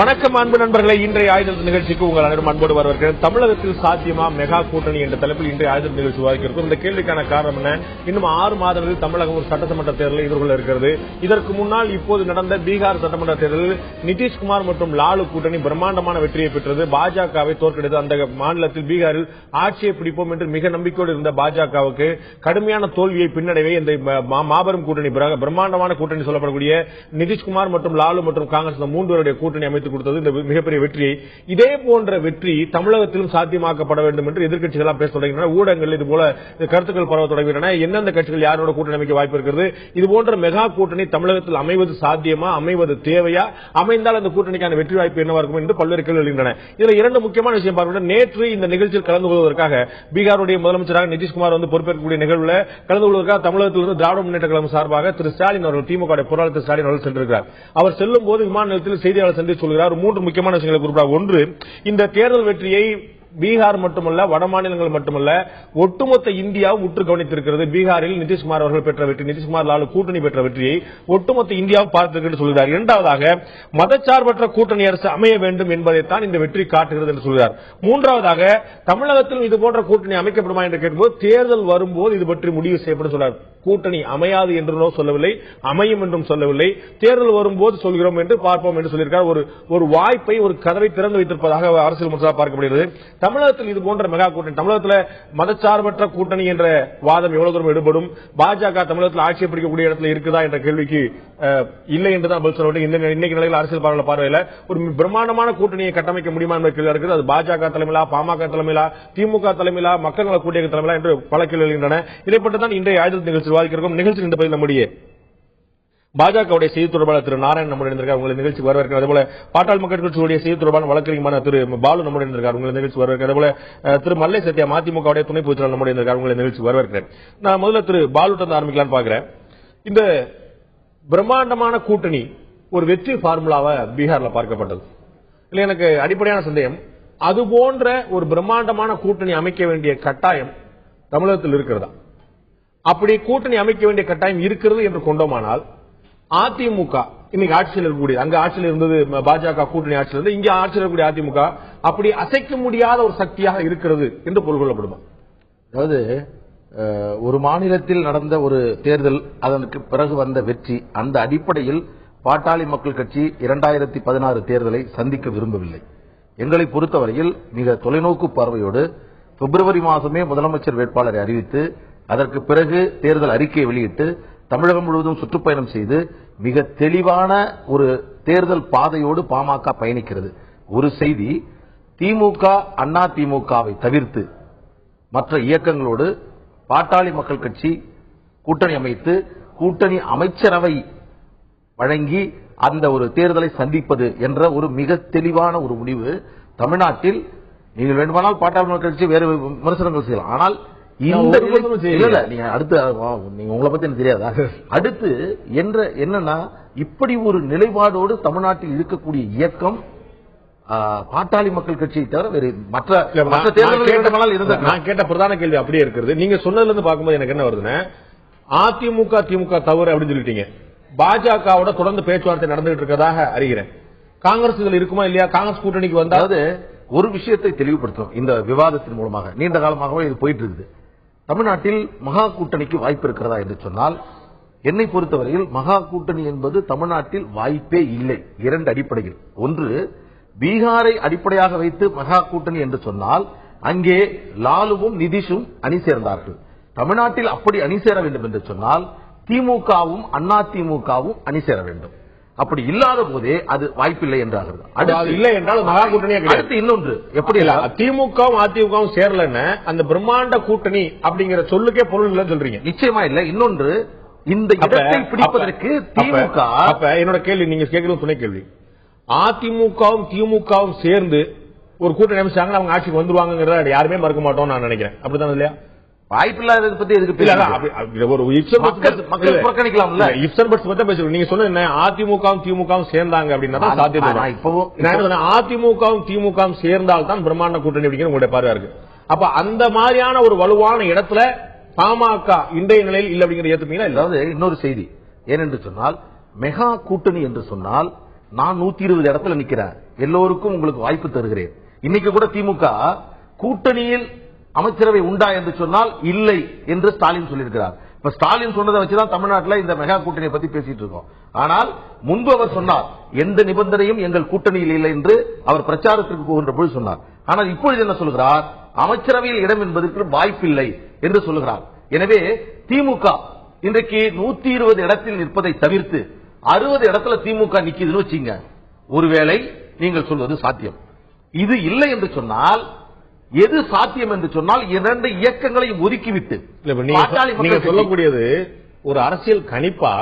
வணக்கம் அன்பு நண்பர்களை, இன்றைய ஆயுத நிகழ்ச்சிக்கு உங்கள் அனைவரும் அன்போடு வரவேற்கிறேன். தமிழகத்தில் சாத்தியமா மெகா கூட்டணி என்ற தலைப்பில் இன்றைய ஆயுத நிகழ்ச்சி விவாதிக்கிறோம். இந்த கேள்விக்கான காரணம் என்ன? இன்னும் 6 மாதங்களில் தமிழகம் ஒரு சட்டமன்ற தேர்தலை எதிர்கொள்ள இருக்கிறது. இதற்கு முன்னால் இப்போது நடந்த பீகார் சட்டமன்ற தேர்தலில் நிதிஷ்குமார் மற்றும் லாலு கூட்டணி பிரம்மாண்டமான வெற்றியை பெற்றது. பாஜகவை தோற்கடித்து அந்த மாநிலத்தில் பீகாரில் ஆட்சியை பிடிப்போம் என்று மிக நம்பிக்கையோடு இருந்த பாஜகவுக்கு கடுமையான தோல்வியை பின்னடைவை இந்த மாபெரும் கூட்டணி, பிரம்மாண்டமான கூட்டணி சொல்லப்படக்கூடிய நிதிஷ்குமார் மற்றும் லாலு மற்றும் காங்கிரஸ் 3 பேருடைய கூட்டணி அமைத்துக் கொடுத்தது இந்த மிகப்பெரிய வெற்றியை. இதே போன்ற வெற்றி தமிழகத்திலும் சாத்தியமாக்கப்பட வேண்டும் என்று எதிர்க்கட்சிகள் பேச தொடங்கின. ஊடகங்கள் இதுபோல கருத்துக்கள் பரவ தொடங்கின. எந்தெந்த கட்சிகள் யாரோட கூட்டணி அமைக்க வாய்ப்பு இருக்கிறது? இதுபோன்ற மெகா கூட்டணி தமிழகத்தில் அமைவது சாத்தியமா, அமைவது தேவையா, அமைந்தால் அந்த கூட்டணிக்கான வெற்றி வாய்ப்பு என்னவா இருக்கும் என்று பல்வேறு கேள்விகள் எழுகின்றன. இதுல 2 முக்கியமான விஷயம் பார்க்க. நேற்று இந்த நிகழ்ச்சியில் கலந்து கொள்வதற்காக பீகாருடைய முதலமைச்சராக நிதிஷ்குமார் பொறுப்பேற்கக்கூடிய நிகழ்வில் கலந்து கொள்வதற்காக தமிழகத்திலிருந்து திராவிட முன்னேற்ற கழகம் சார்பாக திரு ஸ்டாலின் அவர்கள், திமுக பொருளாளர் திரு ஸ்டாலின் அவர்கள் சென்றிருக்கிறார். அவர் செல்லும் போது விமான நிலையத்தில் செய்தியாளர் சந்தித்து சொல்கிறார் 3 முக்கியமான விஷயங்களை குறிப்பிட்டார். ஒன்று, இந்த தேர்தல் வெற்றியை பீகார் மட்டுமல்ல, வட மாநிலங்கள் மட்டுமல்ல, ஒட்டுமொத்த இந்தியாவும் உற்று கவனித்திருக்கிறது. பீகாரில் நிதிஷ்குமார் அவர்கள் பெற்ற வெற்றி, நிதிஷ்குமார் லாலு கூட்டணி பெற்ற வெற்றியை ஒட்டுமொத்த இந்தியாவும் பார்த்திருக்கிறது சொல்கிறார். இரண்டாவதாக, மதச்சார்பற்ற கூட்டணி அரசு அமைய வேண்டும் என்பதைத்தான் இந்த வெற்றி காட்டுகிறது என்று சொல்கிறார். மூன்றாவதாக, தமிழகத்திலும் இதுபோன்ற கூட்டணி அமைக்கப்படுமா என்று கேட்கும்போது தேர்தல் வரும்போது இது பற்றி முடிவு செய்யப்படும் சொல்றார். கூட்டணி அமையாது என்றோ சொல்லவில்லை, அமையும் என்றும் சொல்லவில்லை, தேர்தல் வரும்போது சொல்கிறோம் என்று பார்ப்போம் என்று சொல்லியிருக்கார். ஒரு வாய்ப்பை, ஒரு கதவை திறந்து வைத்திருப்பதாக அரசியல் முறையாக பார்க்கப்படுகிறது. தமிழகத்தில் இது போன்ற மெகா கூட்டணி, தமிழகத்தில் மதச்சார்பற்ற கூட்டணி என்ற வாதம் எவ்வளவு தூரம் எடுபடும்? பாஜக தமிழகத்தில் ஆட்சியை பிடிக்கக்கூடிய இடத்துல இருக்குதா என்ற கேள்விக்கு இல்லை என்றுதான் பதில் சொல்ல வேண்டும். இன்னைக்கு நிலையில் அரசியல் பார்வையில் ஒரு பிரம்மாண்டமான கூட்டணியை கட்டமைக்க முடியுமா என்ற கேள்வி இருக்குது. அது பாஜக தலைமையிலா, பாமக தலைமையிலா, திமுக தலைமையிலா, மக்கள் நல கூட்டணி தலைமையிலா என்று பல கேள்வி எழுகின்றன. இதைப்பற்றி தான் இன்றைய ஆயுத நிகழ்ச்சி விவாதிக்கிறோம். நிகழ்ச்சி இந்த பதில் நம்முடைய பாஜகவுடைய செய்தி தொடர்பாளர் திரு நாராயணன் நம்முடைய இருந்திருக்கார், உங்களை நிகழ்ச்சி வரவேற்கிறார். அதேபோல பாட்டாளி மக்கள் கட்சியுடைய செய்தி தொடர்பான வழக்கறிஞரான திரு பாலு நம்முடைய இருந்திருக்கார், உங்களை நிகழ்ச்சி வரவேற்கிறார். அதேபோல திரு மல்லை சத்யா மதிமுகவுடைய துணை பொதுச்செயலாளர் நம்முடைய இருந்திருக்கார், உங்களை நிகழ்ச்சி வரவேற்கிறேன். நான் முதல்ல திரு பாலுடன் ஆரம்பிக்கலாம்னு பாக்குறேன். இந்த பிரம்மாண்டமான கூட்டணி ஒரு வெற்றி பார்முலாவை பீகார்ல பார்க்கப்பட்டது. இல்ல, எனக்கு அடிப்படையான சந்தேகம், அது போன்ற ஒரு பிரம்மாண்டமான கூட்டணி அமைக்க வேண்டிய கட்டாயம் தமிழகத்தில் இருக்கிறதா? அப்படி கூட்டணி அமைக்க வேண்டிய கட்டாயம் இருக்கிறது என்று கொண்டோமானால் அதிமுக இன்னைக்கு ஆட்சியில் இருக்கக்கூடிய, அங்க ஆட்சியில் இருந்தது பாஜக கூட்டணி ஆட்சியில் இருந்து, இங்க ஆட்சியில் இருக்கக்கூடிய அதிமுக அப்படி அசைக்க முடியாத ஒரு சக்தியாக இருக்கிறது என்று பொருள் கொள்ளப்படுமா? அதாவது ஒரு மாநிலத்தில் நடந்த ஒரு தேர்தல், அதற்கு பிறகு வந்த வெற்றி, அந்த அடிப்படையில் பாட்டாளி மக்கள் கட்சி 2016 தேர்தலை சந்திக்க விரும்பவில்லை. எங்களை பொறுத்தவரையில் மிக தொலைநோக்கு பார்வையோடு பிப்ரவரி மாதமே முதலமைச்சர் வேட்பாளரை அறிவித்து, அதற்கு பிறகு தேர்தல் அறிக்கையை வெளியிட்டு தமிழகம் முழுவதும் சுற்றுப்பயணம் செய்து மிக தெளிவான ஒரு தேர்தல் பாதையோடு பாமக பயணிக்கிறது. ஒரு செய்தி, திமுக அண்ணா திமுகவை தவிர்த்து மற்ற இயக்கங்களோடு பாட்டாளி மக்கள் கட்சி கூட்டணி அமைத்து கூட்டணி அமைச்சரவை வழங்கி அந்த ஒரு தேர்தலை சந்திப்பது என்ற ஒரு மிக தெளிவான ஒரு முடிவு தமிழ்நாட்டில். நீங்கள் வேண்டுமானால் பாட்டாளி மக்கள் கட்சி வேறு விமர்சனங்கள் செய்யலாம், ஆனால் இந்த நீங்க அடுத்து நீங்க உங்களை பத்தி எனக்கு தெரியாதா? அடுத்து என்னன்னா, இப்படி ஒரு நிலைப்பாடோடு தமிழ்நாட்டில் இருக்கக்கூடிய இயக்கம் பாட்டாளி மக்கள் கட்சியை தவிர வேறு மற்ற தேர்தல்கள். நான் கேட்ட பிரதான கேள்வி அப்படியே இருக்கிறது. நீங்க சொன்னதுல இருந்து பார்க்கும்போது எனக்கு என்ன வருதுன்னா, அதிமுக திமுக தவறு அப்படின்னு சொல்லிட்டீங்க. பாஜகவோட தொடர்ந்து பேச்சுவார்த்தை நடந்துகிட்டு இருக்கிறதாக அறிகிறேன். காங்கிரஸ் இதுல இருக்குமா இல்லையா? காங்கிரஸ் கூட்டணிக்கு வந்தாது. ஒரு விஷயத்தை தெளிவுபடுத்தும் இந்த விவாதத்தின் மூலமாக, நீண்ட காலமாகவே இது போயிட்டு இருக்குது. தமிழ்நாட்டில் மகா கூட்டணிக்கு வாய்ப்பு இருக்கிறதா என்று சொன்னால், என்னை பொறுத்தவரையில் மகா கூட்டணி என்பது தமிழ்நாட்டில் வாய்ப்பே இல்லை. 2 அடிப்படையில். ஒன்று, பீகாரை அடிப்படையாக வைத்து மகா கூட்டணி என்று சொன்னால் அங்கே லாலுவும் நிதிஷும் அணி சேர்ந்தார்கள். தமிழ்நாட்டில் அப்படி அணி சேர வேண்டும் என்று சொன்னால் திமுகவும் அண்ணா திமுகவும் அணி சேர வேண்டும். அப்படி இல்லாத போதே அது வாய்ப்பில்லை என்றாகிறது. இல்லை என்றால் மகா கூட்டணியே கிடையாது. இன்னொன்று, எப்படி திமுகவும் அதிமுகவும் சேரலன்னு அந்த பிரம்மாண்ட கூட்டணி அப்படிங்கிற சொல்லுக்கே பொருள் இல்லைன்னு சொல்றீங்க? நிச்சயமா இல்லை. இன்னொன்று, இந்த இடத்தை பிடிப்பதற்கு திமுக. என்னோட கேள்வி, நீங்க கேட்கறது துணை கேள்வி, அதிமுகவும் திமுகவும் சேர்ந்து ஒரு கூட்டணி அமைச்சாங்க, அவங்க ஆட்சிக்கு வந்துருவாங்க யாருமே மறுக்க மாட்டோம் நான் நினைக்கிறேன். அப்படித்தான் இல்லையா? வாய்ப்பில்லாத பத்தி எதுக்கு புறக்கணிக்கலாம்? நீங்க சொன்ன அதிமுகவும் திமுகவும் சேர்ந்தாங்க அப்படின்னா சாத்தியம். அதிமுகவும் திமுகவும் சேர்ந்தால் தான் பிரம்மாண்ட கூட்டணி அப்படிங்கிற உங்களுடைய பார்வையா இருக்கு. அப்ப அந்த மாதிரியான ஒரு வலுவான இடத்துல பாமக இன்றைய நிலையில் இல்லை அப்படிங்கிற ஏத்துப்பீங்களா? அதாவது இன்னொரு செய்தி ஏனென்று சொன்னால், மெகா கூட்டணி என்று சொன்னால் நான் 120 இடத்துல நிக்கிறேன், எல்லோருக்கும் உங்களுக்கு வாய்ப்பு தருகிறேன். இன்னைக்கு கூட திமுக கூட்டணியில் அமைச்சரவை உண்டா என்று சொன்னால் இல்லை என்று ஸ்டாலின் சொல்லியிருக்கிறார். இப்ப ஸ்டாலின் சொன்னதை வச்சுதான் தமிழ்நாட்டில் இந்த மெகா கூட்டணியை பத்தி பேசிட்டு இருக்கோம். ஆனால் முன்பு அவர் சொன்னார் எந்த நிபந்தனையும் எங்கள் கூட்டணியில் இல்லை என்று அவர் பிரச்சாரத்திற்கு போகின்ற பொழுது சொன்னார். ஆனால் இப்பொழுது என்ன சொல்கிறார், அமைச்சரவையில் இடம் என்பதற்கு வாய்ப்பில்லை என்று சொல்லுகிறார். எனவே திமுக இன்றைக்கு 120 இடத்தில் நிற்பதை தவிர்த்து 60 இடத்துல திமுக நிக்குதுன்னு வச்சுங்க. ஒருவேளை நீங்கள் சொல்வது சாத்தியம். இது இல்லை என்று சொன்னால் எது சாத்தியம் என்று சொன்னால் 2 இயக்கங்களையும் ஒதுக்கிவிட்டு நீங்க சொல்லக்கூடியது ஒரு அரசியல் கணிப்பா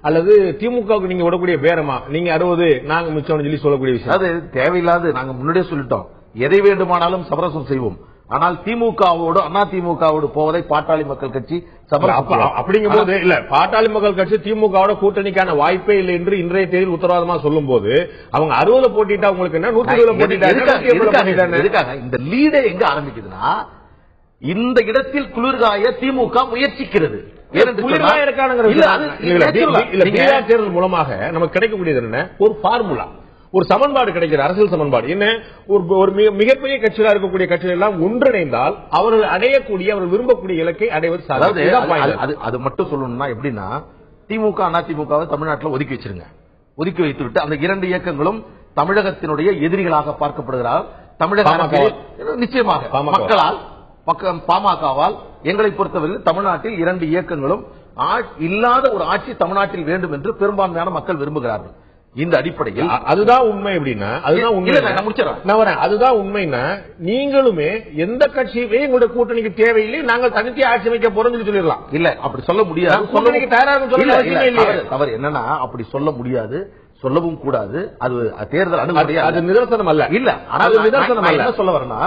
அல்லது திமுகவுக்கு நீங்க விடக்கூடிய பேரமா? நீங்க 60 நாங்க மிச்சம் சொல்லி சொல்லக்கூடிய விஷயம் அது தேவையில்லாது. நாங்க முன்னாடியே சொல்லிட்டோம், எதை வேண்டுமானாலும் சமரசம் செய்வோம். ஆனால் திமுகவோடு அண்ணா திமுகவோடு போவதை பாட்டாளி மக்கள் கட்சி அப்படிங்கும் போது இல்ல, பாட்டாளி மக்கள் கட்சி திமுகவோட கூட்டணிக்கான வாய்ப்பே இல்லை என்று இன்றைய தேதியில் உத்தரவாதமா சொல்லும் போது அவங்க 60 போட்டிட்டா உங்களுக்கு என்ன 120 போட்டிட்டா? இந்த லீடே எங்க ஆரம்பிக்குதுன்னா இந்த இடத்தில் குளிர்காய திமுக முயற்சிக்கிறது. தேர்தல் மூலமாக நமக்கு கிடைக்கக்கூடியது என்ன? ஒரு பார்முலா, ஒரு சமன்பாடு கிடைக்கிற அரசியல் சமன்பாடு என்ன? ஒரு மிகப்பெரிய கட்சியாக இருக்கக்கூடிய கட்சிகள் எல்லாம் ஒன்றிணைந்தால் அவர்கள் அடையக்கூடிய அவர்கள் விரும்பக்கூடிய இலக்கை அடைவது சாத்தியம். அது மட்டும் சொல்லணும்னா எப்படின்னா, திமுக அண்ணா திமுகவை தமிழ்நாட்டில் ஒதுக்கி வச்சிருங்க. ஒதுக்கி வைத்துவிட்டு அந்த 2 இயக்கங்களும் தமிழகத்தினுடைய எதிரிகளாக பார்க்கப்படுகிறார். தமிழக நிச்சயமாக மக்களால் பாமகவால் எங்களை பொறுத்தவரையில் தமிழ்நாட்டில் 2 இயக்கங்களும் இல்லாத ஒரு ஆட்சி தமிழ்நாட்டில் வேண்டும் என்று பெரும்பான்மையான மக்கள் விரும்புகிறார்கள். இந்த அடிப்படையில் அதுதான் உண்மை. அப்படின்னா அதுதான் உண்மை. அதுதான் உண்மைன்னா நீங்களுமே எந்த கட்சியுமே எங்களுடைய கூட்டணிக்கு தேவையில்லை, நாங்கள் தனித்து ஆட்சி அமைக்க போறோம் சொல்லிடலாம். இல்ல, அப்படி சொல்ல முடியாது. கூட்டணிக்கு தயாராக அவர் என்னன்னா அப்படி சொல்ல முடியாது, சொல்லவும் கூடாது. அது தேர்தல் அணுகுமுறை, அது நிதர்சனம் அல்ல. இல்ல, ஆனால் நிதர்சனம் என்ன சொல்ல வரனா,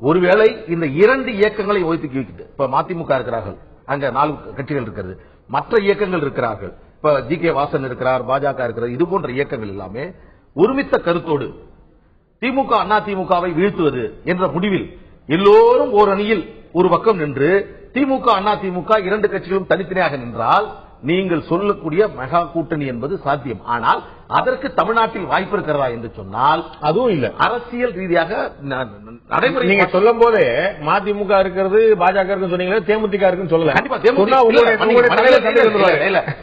ஒருவேளை இந்த 2 இயக்கங்களை ஒதுக்கி வைக்குது. இப்ப மதிமுக இருக்கிறார்கள், அங்க 4 கட்சிகள் இருக்கிறது, மற்ற இயக்கங்கள் இருக்கிறார்கள். இப்ப ஜி.கே. வாசன் இருக்கிறார், பாஜக இருக்கிறது. இது போன்ற இயக்கங்கள் எல்லாமே ஒருமித்த கருத்தோடு திமுக அண்ணா திமுகவை வீழ்த்துவது என்ற முடிவில் எல்லோரும் ஓர் அணியில் ஒரு பக்கம் நின்று திமுக அண்ணா திமுக 2 கட்சிகளும் தனித்தனியாக நின்றால் நீங்கள் சொல்லக்கூடிய மெகா கூட்டணி என்பது சாத்தியம். ஆனால் அதற்கு தமிழ்நாட்டில் வாய்ப்பு இருக்கிறதா என்று சொன்னால் அதுவும் இல்ல. அரசியல் ரீதியாக நடைமுறை நீங்க சொல்லும் போதே மதிமுக இருக்கிறது, பாஜக இருக்குன்னு சொன்னீங்க, தேமுதிக இருக்குன்னு சொல்லல.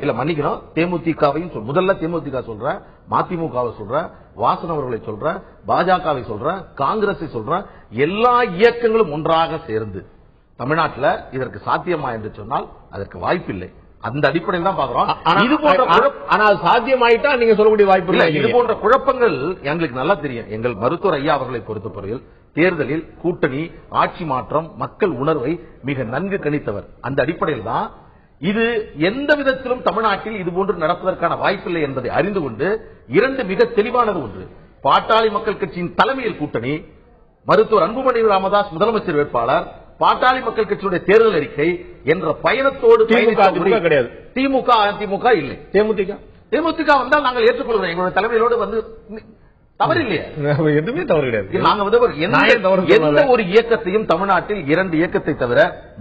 இல்ல, மன்னிக்கணும், தேமுதிகவையும் முதல்ல தேமுதிக சொல்ற, மதிமுகவை சொல்ற, வாசன் அவர்களை சொல்ற, பாஜகவை சொல்ற, காங்கிரஸை சொல்ற, எல்லா இயக்கங்களும் ஒன்றாக சேர்ந்து தமிழ்நாட்டில் இதற்கு சாத்தியமா என்று சொன்னால் அதற்கு வாய்ப்பில்லை. அந்த அடிப்படையில் தான் பாக்குறோம். இது போன்ற ஆனால் சாத்தியமாயிட்டா நீங்க சொல்லக்கூடிய வாய்ப்பு இல்லை. இது போன்ற குழப்பங்கள் எங்களுக்கு நல்லா தெரியும். எங்கள் மருத்துவர் ஐயா அவர்களை பொறுத்தவரையில் தேர்தலில் கூட்டணி, ஆட்சி மாற்றம், மக்கள் உணர்வை மிக நன்கு கணித்தவர். அந்த அடிப்படையில் தான் இது எந்த விதத்திலும் தமிழ்நாட்டில் இதுபோன்று நடப்பதற்கான வாய்ப்பில்லை என்பதை அறிந்து கொண்டு 2 மிக தெளிவானது. ஒன்று, பாட்டாளி மக்கள் கட்சியின் தலைமையில் கூட்டணி, மருத்துவர் அன்புமணி ராமதாஸ் முதலமைச்சர் வேட்பாளர், பாட்டாளி மக்கள் கட்சியுடைய தேர்தல் அறிக்கை என்ற பயணத்தோடு கிடையாது. திமுக அதிமுக இல்லை. தேமுதிக வந்தால் நாங்கள் ஏற்றுக்கொள்கிறோம். எங்களுடைய தலைமையோடு வந்து தவறு இல்லையா? எதுவுமே தவறு கிடையாது. நாங்கள் எந்த ஒரு இயக்கத்தையும் தமிழ்நாட்டில் 2 இயக்கத்தை தவிர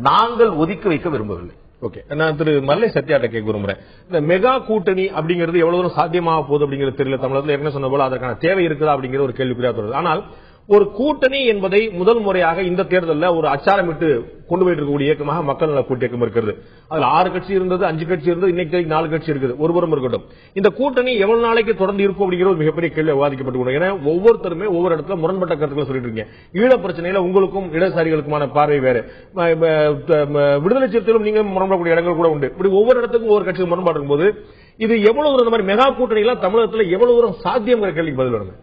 நாங்கள் ஒதுக்கி வைக்க விரும்பவில்லை. ஓகே, நான் திரு மல்லை சத்யாட்ட கேட்க விரும்புறேன். இந்த மெகா கூட்டணி அப்படிங்கிறது எவ்வளவு தூரம் சாத்தியமாக போகுது அப்படிங்கிறது தெரியல. தமிழகத்தில் என்ன சொன்ன போல அதற்கான தேவை இருக்குதா அப்படிங்கிற ஒரு கேள்விக்குறியா தொடருது. ஆனால் ஒரு கூட்டணி என்பதை முதல் முறையாக இந்த தேர்தலில் ஒரு அச்சாரமிட்டு கொண்டு போயிட்டு இருக்கக்கூடிய இயக்கமாக மக்கள் நல கூட்டு இயக்கம் இருக்கிறது. அதுல 6 கட்சி இருந்தது, 5 கட்சி இருந்தது, இன்னைக்கு 4 கட்சி இருக்குது. ஒருபுறம் இருக்கட்டும், இந்த கூட்டணி எவ்வளவு நாளைக்கு தொடர்ந்து இருக்கும் அப்படிங்கிற ஒரு மிகப்பெரிய கேள்வி விவாதிக்கப்பட்டு. ஏன்னா ஒவ்வொருத்தருமே ஒவ்வொரு இடத்துல முரண்பட்ட கருத்துக்களை சொல்லிட்டு இருக்கீங்க. ஈழ பிரச்சனையில உங்களுக்கும் இடதுசாரிகளுக்குமான பார்வை வேறு, விடுதலை சிறுத்தையிலும் நீங்க முரண்படக்கூடிய இடங்கள் கூட உண்டு. இப்படி ஒவ்வொரு இடத்துக்கும் ஒவ்வொரு கட்சிக்கு முரண்பாடு இருக்கும்போது இது எவ்வளவு தூரம் இந்த மாதிரி மெகா கூட்டணி எல்லாம் தமிழகத்தில் எவ்வளவு தூரம் சாத்தியங்கிற கேள்விக்கு பதில் வருங்க.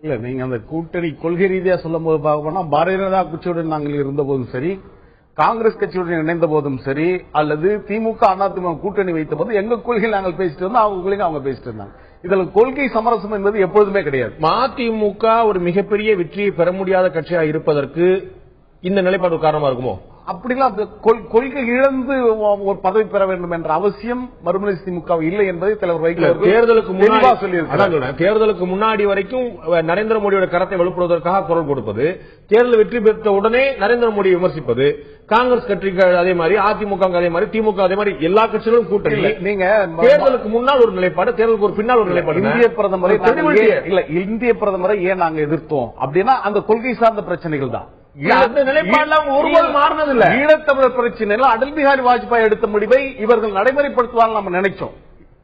இல்ல, நீங்க அந்த கூட்டணி கொள்கை ரீதியா சொல்லும் போது பார்க்க பாரதிய ஜனதா கட்சியுடன் நாங்கள் இருந்த போதும் சரி, காங்கிரஸ் கட்சியுடன் இணைந்த போதும் சரி, அல்லது திமுக அதிமுக கூட்டணி வைத்த போது எங்க கொள்கை நாங்கள் பேசிட்டு இருந்தோம், அவங்க கொள்கை அவங்க பேசிட்டு இருந்தாங்க. இதுல கொள்கை சமரசம் என்பது எப்பொழுதுமே கிடையாது. மதிமுக ஒரு மிகப்பெரிய வெற்றியை பெற முடியாத கட்சியாக இருப்பதற்கு இந்த நிலைப்பாடு காரணமா இருக்குமோ? அப்படிலாம் கொள்கை இழந்து ஒரு பதவி பெற வேண்டும் என்ற அவசியம் மறுமலை திமுக இல்லை என்பதை தலைவர் வைகோ தேர்தலுக்கு முன்னாடி சொல்லியிருக்கிறார். தேர்தலுக்கு முன்னாடி வரைக்கும் நரேந்திர மோடியோட கரத்தை வலுப்படுவதற்காக குரல் கொடுப்பது, தேர்தல் வெற்றி பெற்ற உடனே நரேந்திர மோடியை விமர்சிப்பது, காங்கிரஸ் கட்சிக்கு அதே மாதிரி, அதிமுக அதே மாதிரி, திமுக அதே மாதிரி எல்லா கட்சிகளும் கூட்டணி. நீங்க தேர்தலுக்கு முன்னால் ஒரு நிலைப்பாடு, தேர்தலுக்கு ஒரு பின்னால் ஒரு நிலைப்பாடு. இந்திய பிரதமரை இல்ல இந்திய பிரதமரை ஏன் நாங்க எதிர்த்தோம் அப்படின்னா அந்த கொள்கை சார்ந்த பிரச்சனைகள் தான். ஒருபோது மாறினதில்லை. ஈழத்தமிழர் பிரச்சனையில் அடல் பிஹாரி வாஜ்பாய் எடுத்த முடிவை இவர்கள் நடைமுறைப்படுத்துவாங்க நம்ம நினைச்சோம்.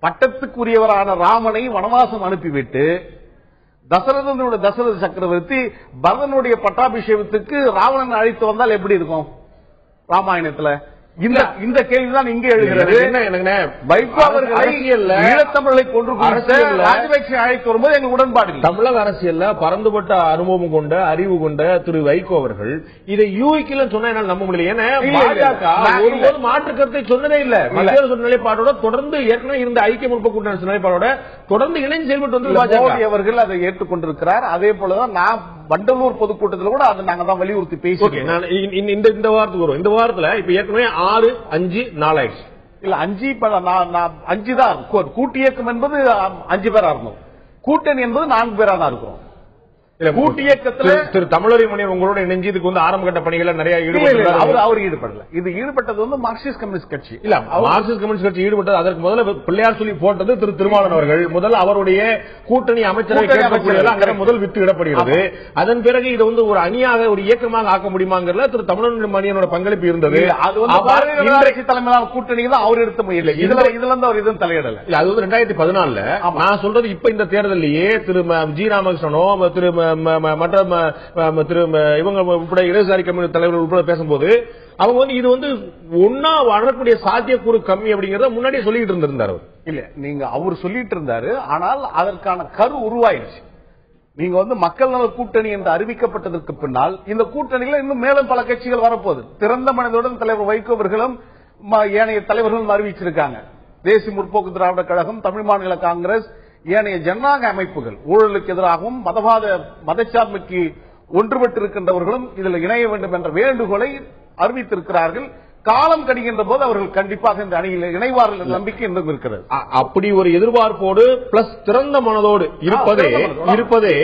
பட்டத்துக்குரியவரான ராமனை வனவாசம் அனுப்பிவிட்டு தசரத சக்கரவர்த்தி பரதனுடைய பட்டாபிஷேகத்துக்கு ராவணன் அழைத்து வந்தால் எப்படி இருக்கும் ராமாயணத்துல? இந்த கேள்விதான் இங்கே எழுகிறது. வைகோ அவர்கள் ஈழத்தமிழை கொன்று ராஜபக்சே அழைத்து வரும்போது எங்கள் உடன்பாடு இல்லை. தமிழக அரசியல்ல பரந்துபட்ட அனுபவம் கொண்ட அறிவு கொண்ட திரு வைகோ அவர்கள் இதை யூகிக்கல சொன்னா என்னால் நம்ப முடியல. ஏன்னா பாஜக ஒருபோது மாற்று கருத்தை சொன்னதே இல்ல. மத்திய நிலைப்பாடோட தொடர்ந்து ஏற்கனவே இருந்த ஐக்கிய முற்போக்கு கூட்டணி நிலைப்பாடோட தொடர்ந்து இணைந்து செயல்பட்டு வந்து பாஜக அவர்கள் அதை ஏற்றுக்கொண்டிருக்கிறார். அதே போலதான் நான் வண்டலூர் பொதுக்கூட்டத்தில் கூட அதை நாங்க தான் வலியுறுத்தி பேசுவோம். இந்த வாரத்துக்கு வரும். இந்த வாரத்துல இப்ப ஏற்கனவே 6, 5, 4 ஆயிடுச்சு. இல்ல 5 தான் கூட்டு இயக்கம் என்பது 5 பேரா இருந்தோம். கூட்டணி என்பது 4 பேரா தான் இருக்கிறோம். கூட்டு இயக்கத்தில் திரு தமிழறி மணி உங்களோட இணைஞ்சு இதுக்கு வந்து ஆரம்ப கட்ட பணிகளை நிறைய அவர் ஈடுபடல. இது ஈடுபட்டது வந்து மார்க்சிஸ்ட் கம்யூனிஸ்ட் கட்சி. இல்ல மார்க்சிஸ்ட் கம்யூனிஸ்ட் கட்சி ஈடுபட்டது. அதற்கு முதல்ல பிள்ளையார் சொல்லி போட்டது திரு திருமாவளவன் அவர்கள். முதல் அவருடைய கூட்டணி அமைச்சரவை முதல் விட்டு இடப்படுகிறது. அதன் பிறகு இது வந்து ஒரு அணியாக ஒரு இயக்கமாக ஆக்க முடியுமாங்கிறதுல திரு தமிழறி மணியனோட பங்களிப்பு இருந்தது. அது வந்து தலைமையிலான கூட்டணி தான் அவர் எடுத்த முயற்சி. இதுல இருந்து அவர் எதுவும் தலையிடல. இல்ல அது வந்து 2014. நான் சொல்றது இப்ப இந்த தேர்தலையே திரு ஜி ராமகிருஷ்ணனோ திரு மற்ற இவங்க உட்பட இடதுசாரி கம்யூனிஸ்ட் தலைவர்கள் உட்பட பேசும்போது அவங்க வந்து இது வந்து ஒன்னா வரக்கூடிய சாத்தியக்கூறு கம்மி அப்படிங்கறத முன்னாடியே சொல்லிட்டு இருந்திருந்தார். இல்ல நீங்க அவர் சொல்லிட்டு இருந்தாரு. ஆனால் அதற்கான கரு உருவாயிருச்சு. நீங்க வந்து மக்கள் நல கூட்டணி என்று அறிவிக்கப்பட்டதற்கு பின்னால் இந்த கூட்டணியில இன்னும் மேலும் பல கட்சிகள் வரப்போகுது. திறந்த மனதுடன் தலைவர் வைகோ அவர்களும் ஏனைய தலைவர்களும் அறிவிச்சிருக்காங்க. தேசிய முற்போக்கு திராவிட கழகம், தமிழ் மாநில காங்கிரஸ், ஏனைய ஜனநாயக அமைப்புகள், ஊழலுக்கு எதிராகவும் மதச்சார்பைக்கு ஒன்றுபட்டிருக்கின்றவர்களும் இதில் இணைய வேண்டும் என்ற வேண்டுகோளை அறிவித்திருக்கிறார்கள். காலம் கடிகின்ற போது அவர்கள் கண்டிப்பாக இந்த அணியில் இணைவார்கள் என்ற நம்பிக்கை இன்னும் இருக்கிறது. அப்படி ஒரு எதிர்பார்ப்போடு பிளஸ் திறந்த மனதோடு இருப்பதே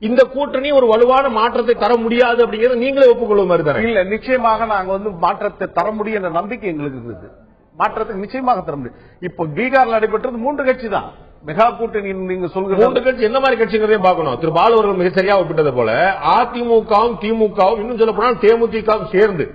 இந்த கூட்டணி ஒரு வலுவான மாற்றத்தை தர முடியாது அப்படிங்கிறது நீங்களே ஒப்புக்கொள்ளும் மாதிரி தானே? இல்ல நிச்சயமாக நாங்க வந்து மாற்றத்தை தர முடியும் என்ற நம்பிக்கை எங்களுக்கு இருக்குது. மாற்றத்தை நிச்சயமாக தர முடியும். இப்போ பீகார் நடைபெற்றது 3 கட்சி தான் மெகா கூட்டணி. நீங்க சொல்ற 3 கட்சி என்ன மாதிரி கட்சிங்கிறதையும் பார்க்கணும். திரு பாலு அவர்கள் மிக சரியா ஒப்பிட்டது போல அதிமுகவும் திமுகவும் இன்னும் சொல்ல போனால் தேமுதிகவும் சேர்ந்து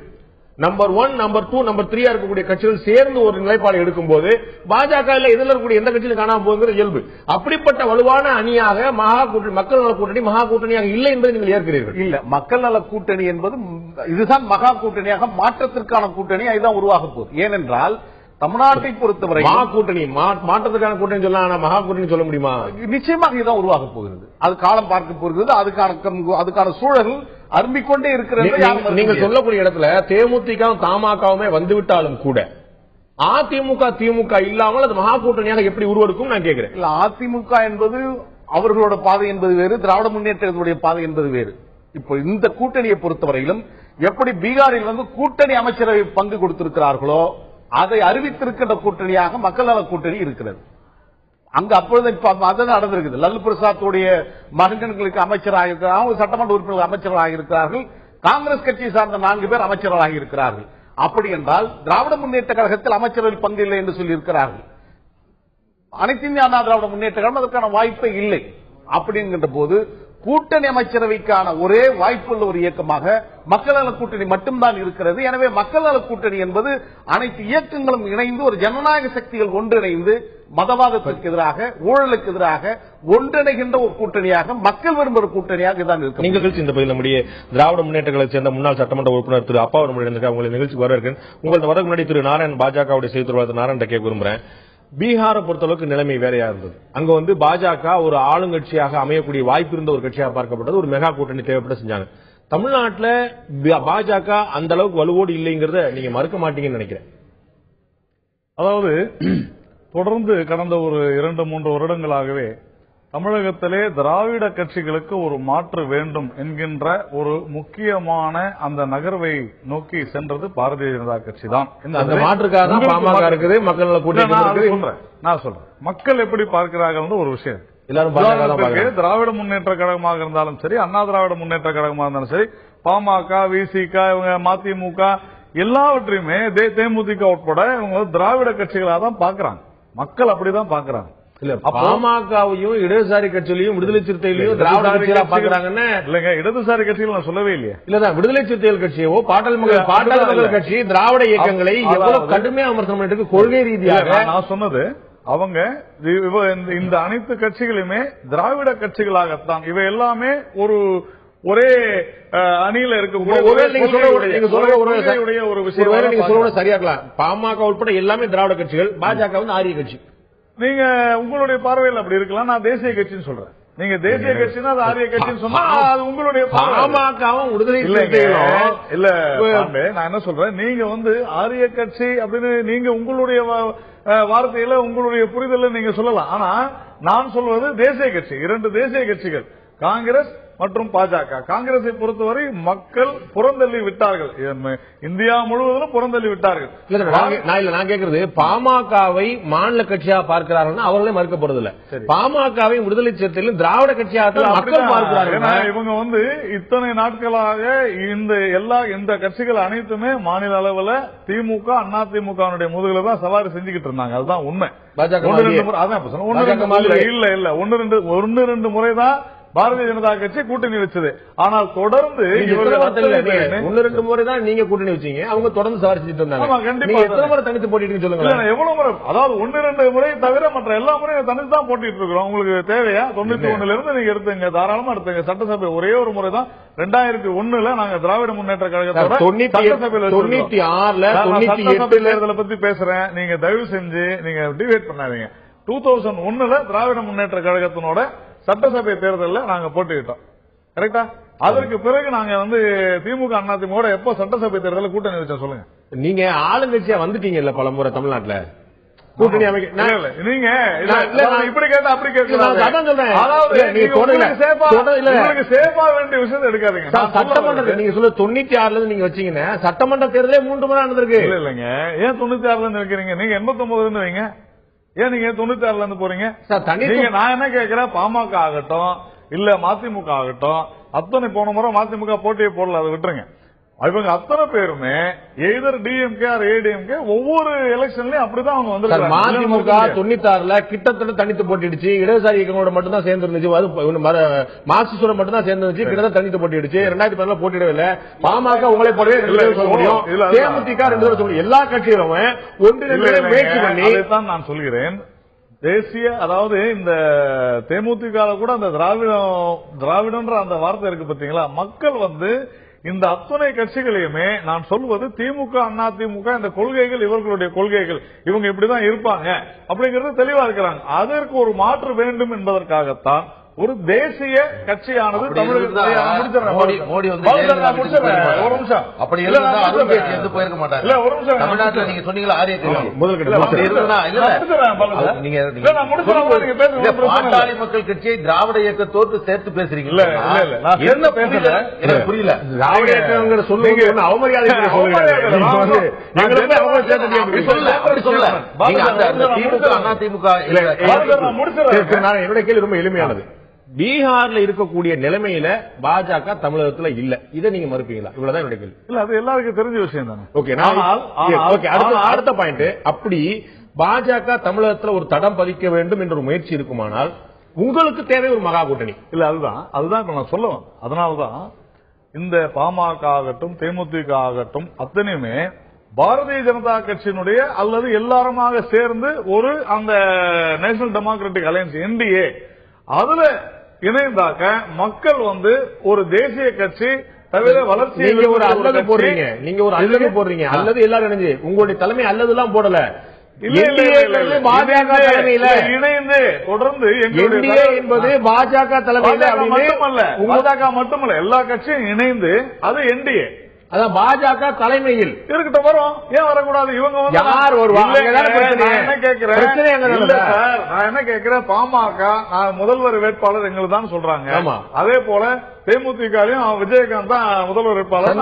நம்பர் 1, நம்பர் 2, நம்பர் 3 இருக்கக்கூடிய கட்சிகள் சேர்ந்து ஒரு நிலைப்பாடு எடுக்கும் போது பாஜக எதில் இருக்கக்கூடிய எந்த கட்சியிலும் காணாம போகிற இயல்பு. அப்படிப்பட்ட வலுவான அணியாக மகா கூட்டணி, மக்கள் நல கூட்டணி மகா கூட்டணியாக இல்லை என்பதை நீங்கள் ஏற்கிறீர்கள். இல்ல, மக்கள் நல கூட்டணி என்பது இதுதான் மகா கூட்டணியாக, மாற்றத்திற்கான கூட்டணி அதுதான் உருவாக போகுது. ஏனென்றால் தமிழ்நாட்டை பொறுத்தவரை மகா கூட்டணி மாற்றத்துக்கான கூட்டணி சொல்லலாம், மகா கூட்டணி சொல்ல முடியுமா? நிச்சயமாக இதுதான் உருவாக போகிறது. அது காலம் பார்க்க போகிறது. அதுக்கான சூழல் அரும்பிக்கொண்டே இருக்கிறது. நீங்கள் சொல்லக்கூடிய இடத்துல தேமுதிகவும் தமாகவுமே வந்துவிட்டாலும் கூட அதிமுக திமுக இல்லாமல் அது மகா கூட்டணியாக எப்படி உருவெடுக்கும் நான் கேட்கிறேன். இல்ல, அதிமுக என்பது அவர்களோட பாதை என்பது வேறு, திராவிட முன்னேற்றத்துடைய பாதை என்பது வேறு. இப்போ இந்த கூட்டணியை பொறுத்தவரையிலும் எப்படி பீகாரில் வந்து கூட்டணி அமைச்சரவை பங்கு கொடுத்திருக்கிறார்களோ அதை அறிவித்திருக்கின்ற கூட்டணியாக மக்கள் நல கூட்டணி இருக்கிறது. அங்க அப்பொழுது அதான் நடந்திருக்குது. லல்லு பிரசாத்துடைய மகன்களுக்கு அமைச்சராக இருக்கிறார்கள், சட்டமன்ற உறுப்பினர்கள் அமைச்சர்களாக இருக்கிறார்கள், காங்கிரஸ் கட்சியை சார்ந்த 4 பேர் அமைச்சர்களாக இருக்கிறார்கள். அப்படி என்றால் திராவிட முன்னேற்ற கழகத்தில் அமைச்சரவையில் பங்கு இல்லை என்று சொல்லியிருக்கிறார்கள். அனைத்து இந்திய அண்ணா திராவிட முன்னேற்ற கழகம் அதற்கான வாய்ப்பே இல்லை. அப்படிங்கின்ற போது கூட்டணி அமைச்சரவைக்கான ஒரே வாய்ப்புள்ள ஒரு இயக்கமாக மக்கள் நல கூட்டணி மட்டும்தான் இருக்கிறது. எனவே மக்கள் நல கூட்டணி என்பது அனைத்து இயக்கங்களும் இணைந்து ஒரு ஜனநாயக சக்திகள் ஒன்றிணைந்து மதவாதத்திற்கு எதிராக, ஊழலுக்கு எதிராக ஒன்றிணைகின்ற ஒரு கூட்டணியாக, மக்கள் விரும்புகிற கூட்டணியாக தான் இருக்கு. நீங்கள் இந்த பகுதியில் நம்முடைய திராவிட முன்னேற்ற கழகத்தை சேர்ந்த முன்னாள் சட்டமன்ற உறுப்பினர் திரு அப்பா உங்களை நிகழ்ச்சி வரவேற்கிறேன். உங்களுக்கு வரக்கு முன்னாடி திரு நாராயண், பாஜகவுடைய செய்தி தொடர்பாளர் நாராயண் கேட்க விரும்புகிறேன். பீகாரை பொறுத்தளவுக்கு நிலைமை வேறையா இருந்தது. அங்க வந்து பாஜக ஒரு ஆளுங்கட்சியாக அமையக்கூடிய வாய்ப்பு இருந்த ஒரு கட்சியாக பார்க்கப்பட்டது. ஒரு மெகா கூட்டணி தேவைப்பட்டு செஞ்சாங்க. தமிழ்நாட்டில் பாஜக அந்த அளவுக்கு வலுவோடு இல்லைங்கிறத நீங்க மறுக்க மாட்டீங்கன்னு நினைக்கிறேன். அதாவது தொடர்ந்து கடந்த ஒரு 2-3 வருடங்களாகவே தமிழகத்திலே திராவிட கட்சிகளுக்கு ஒரு மாற்று வேண்டும் என்கின்ற ஒரு முக்கியமான அந்த நகர்வை நோக்கி சென்றது பாரதிய ஜனதா கட்சி தான். அந்த மாற்றுக்காக பாமக இருக்குது, மக்கள் நான் சொல்றேன் மக்கள் எப்படி பார்க்கிறார்கள் ஒரு விஷயம். திராவிட முன்னேற்ற கழகமாக இருந்தாலும் சரி, அண்ணா திராவிட முன்னேற்ற கழகமாக இருந்தாலும் சரி, பாமக, விசிக, இவங்க மதிமுக எல்லாவற்றையுமே தேமுதிக உட்பட இவங்க திராவிட கட்சிகளாக தான் பாக்குறாங்க. மக்கள் அப்படிதான் பாக்குறாங்க. இல்ல பாமகவையும் இடதுசாரி கட்சிகளையும் விடுதலை சிறுத்தைகளையும் திராவிட கட்சிகளா பாக்குறாங்கன்னு இல்லங்க. இடதுசாரி கட்சிகள் நான் சொல்லவே இல்லையா? இல்லதான் விடுதலை சிறுத்தைகள் கட்சியோ பாட்டாளி மக்கள் கட்சி திராவிட இயக்கங்களை எவ்வளவு கடுமையா விமர்சனம் பண்ணிட்டு கொள்கை ரீதியாக நான் சொன்னது அவங்க இந்த அனைத்து கட்சிகளுமே திராவிட கட்சிகளாகத்தான். இவை எல்லாமே ஒரே அணியில இருக்கக்கூடிய ஒரு விஷயம் நீங்க சொல்ல சரியாக்கலாம். பாமக உட்பட எல்லாமே திராவிட கட்சிகள், பாஜக வந்து ஆரிய கட்சி. நீங்க உங்களுடைய பார்வையில் அப்படி இருக்கலாம். நான் தேசிய கட்சின்னு சொல்றேன். நீங்க தேசிய கட்சின்னா அது ஆரிய கட்சின்னு சொன்னா அது உங்களுடைய பாமகவும் விடுதலை இல்ல. நான் என்ன சொல்றேன், நீங்க வந்து ஆரிய கட்சி அப்படின்னு நீங்க உங்களுடைய வார்த்தையில உங்களுடைய புரிதல நீங்க சொல்லலாம். ஆனா நான் சொல்வது தேசிய கட்சி, இரண்டு தேசிய கட்சிகள், காங்கிரஸ் மற்றும் பாஜக. காங்கிரஸை பொறுத்தவரை மக்கள் புறந்தள்ளி விட்டார்கள், இந்தியா முழுவதும் புறந்தள்ளி விட்டார்கள். நான் கேட்கறது பாமகவை மாநில கட்சியா பார்க்கிறார்கள், அவர்களே மறுக்கப்படுறதில்ல. பாமகவை விடுதலை சிறுத்தைகளும் திராவிட கட்சியாக மக்கள் பார்க்கிறார்கள். இவங்க வந்து இத்தனை நாட்களாக இந்த கட்சிகள் அனைத்துமே மாநில அளவில் திமுக, அண்ணா திமுக முதுகுல தான் சவாரி செஞ்சுக்கிட்டு இருந்தாங்க. அதுதான் உண்மை. இல்ல ஒன்னு ரெண்டு முறைதான் பாரதிய ஜனதா கட்சி கூட்டணி வச்சது. ஆனால் தொடர்ந்து 1-2 முறை தான் நீங்க கூட்டணி வச்சீங்க, அவங்க தொடர்ந்து சவாரி செஞ்சுட்டு இருந்தாங்க. கண்டிப்பா எத்தனை முறை தனித்து போட்டிட்டு சொல்லுங்க. எவ்வளவு முறை? அதாவது 1-2 முறை தவிர மற்ற எல்லா முறையும் தனித்து தான் போட்டிட்டு இருக்கிறோம். உங்களுக்கு தேவையா? 91 இருந்து நீங்க எடுத்துங்க, தாராளமா எடுத்துங்க. சட்டசபை ஒரே ஒரு முறை தான் 2001 நாங்க திராவிட முன்னேற்ற கழகத்தோட சட்டசபையில் 96 தேர்தலை பத்தி பேசுறேன். நீங்க தயவு செஞ்சு நீங்க டிபேட் பண்ணாதீங்க. 2001 திராவிட முன்னேற்ற கழகத்தினோட சட்டசபை தேர்தலில் நாங்க போட்டிக்கிட்டோம். கரெக்டா? அதற்கு பிறகு நாங்க வந்து திமுக, அண்ணா திமுக எப்போ சட்டசபை தேர்தலில் கூட்டணி வச்சோம் சொல்லுங்க. நீங்க ஆளுங்கட்சியா வந்துட்டீங்கல்ல பல முறை தமிழ்நாட்டுல கூட்டணி அமைக்க. நீங்க இப்படி கேட்டா அப்படி கேட்கலாம். அதாவது உங்களுக்கு சேஃபா வேண்டிய விஷயத்தை எடுக்காதீங்க. சட்டமன்ற நீங்க சொல்ல 96 நீங்க வச்சீங்கன்னா சட்டமன்ற தேர்தலே 3 முறை நடந்திருக்கு. இல்லங்க, ஏன் 96 இருந்து வைக்கிறீங்க? நீங்க 89 இருந்து வைங்க. ஏன் நீங்க 96 இருந்து போறீங்க? நான் என்ன கேட்கிறேன், பாமக ஆகட்டும் இல்ல மதிமுக ஆகட்டும், அத்தனை போன முறை மதிமுக போட்டியை போடல, அதை விட்டுருங்க. இவங்க அத்தனை பேருமே எய்தர் டிஎம்கே ஆர் ஏடிஎம்கே ஒவ்வொரு எலெக்ஷன்லயும் அப்படிதான் அவங்க வந்து. மதிமுக 96 கிட்டத்தட்ட தனித்து போட்டிடுச்சு. இடதுசாரி இயக்கங்களோட மட்டும் தான் சேர்ந்து இருந்துச்சு, மார்க்சிஸ்டோட மட்டும் தான் சேர்ந்து இருந்துச்சு. கிட்டத்தட்ட தனித்து போட்டிடுச்சு. 2010 போட்டியிடவில்லை. பாமக உங்களை போடவே சொல்ல முடியும், தேமுதிக 2 சொல்ல முடியும். எல்லா கட்சிகளும் ஒன்று முயற்சி பண்ணி தான் நான் சொல்கிறேன். தேசிய, அதாவது இந்த தேமுதிக கூட அந்த திராவிடன்ற அந்த வார்த்தை இருக்கு பாத்தீங்களா? மக்கள் வந்து இந்த அத்தனை கட்சிகளையுமே நான் சொல்வது திமுக, அண்ணா திமுக இந்த கொள்கைகள் இவர்களுடைய கொள்கைகள், இவங்க இப்படிதான் இருப்பாங்க அப்படிங்கறது தெளிவா இருக்கிறாங்க. அதற்கு ஒரு மாற்று வேண்டும் என்பதற்காகத்தான் ஒரு தேசிய கட்சியானது தமிழகத்தில் மோடி வந்து ஒரு நிமிஷம் அப்படி போயிருக்க மாட்டாங்க. இல்ல ஒரு நிமிஷம், தமிழ்நாட்டில் நீங்க சொன்னீங்களா ஆரிய பாட்டாளி மக்கள் கட்சியை திராவிட இயக்கத்தோடு சேர்த்து பேசுறீங்க. என்ன பேசல எனக்கு புரியல. திராவிட இயக்கங்கிற சொல்லுங்க அவமரியாதை திமுக, அண்ணா திமுக. என்னுடைய கேள்வி ரொம்ப எளிமையானது. பீகார்ல இருக்கக்கூடிய நிலைமையில பாஜக தமிழகத்துல இல்ல, இதை நீங்க மறுப்பீங்களா? இவ்வளவுதான் என்னுடைய கேள்வி. இல்ல, அது எல்லாருக்கும் தெரிஞ்ச விஷயம் தானே. ஓகே, அடுத்த பாயிண்ட். அப்படி பாஜக தமிழகத்துல ஒரு தடம் பதிக்க வேண்டும் என்ற ஒரு முயற்சி இருக்குமானால் உங்களுக்கு தேவை ஒரு மகா கூட்டணி. இல்ல, அதுதான் இப்ப நான் சொல்லுவேன். அதனாலதான் இந்த பாமக ஆகட்டும் தேமுதிக ஆகட்டும் அத்தனையுமே பாரதிய ஜனதா கட்சியினுடைய அல்லது எல்லாருமாக சேர்ந்து ஒரு அந்த நேஷனல் டெமோக்ராட்டிக் அலையன்ஸ் என்டிஏ அதுல இணைந்தாக்க மக்கள் வந்து ஒரு தேசிய கட்சி தவிர வளர்ச்சி. நீங்க ஒரு அல்லது போடுறீங்க, நீங்க ஒரு அல்லது போடுறீங்க, அல்லது எல்லாரும் இணைஞ்சு உங்களுடைய தலைமை அல்லது எல்லாம் போடல. பாஜக தலைமையில இணைந்து தொடர்ந்து என்டிஏ என்பது பாஜக தலைமையில மட்டுமல்ல, பாஜக மட்டுமல்ல எல்லா கட்சியும் இணைந்து அது என்டிஏ. அதான் பாஜக தலைமையில் இருக்கட்டும் வரும். ஏன் வரக்கூடாது? இவங்க வந்து யார் வருவாங்க? என்ன கேட்கிறேன், பாமக முதல்வர் வேட்பாளர் எங்களுக்கு தான் சொல்றாங்க. அதே போல தேமுதிகலையும் விஜயகாந்த் தான் முதல்வர் வேட்பாளர்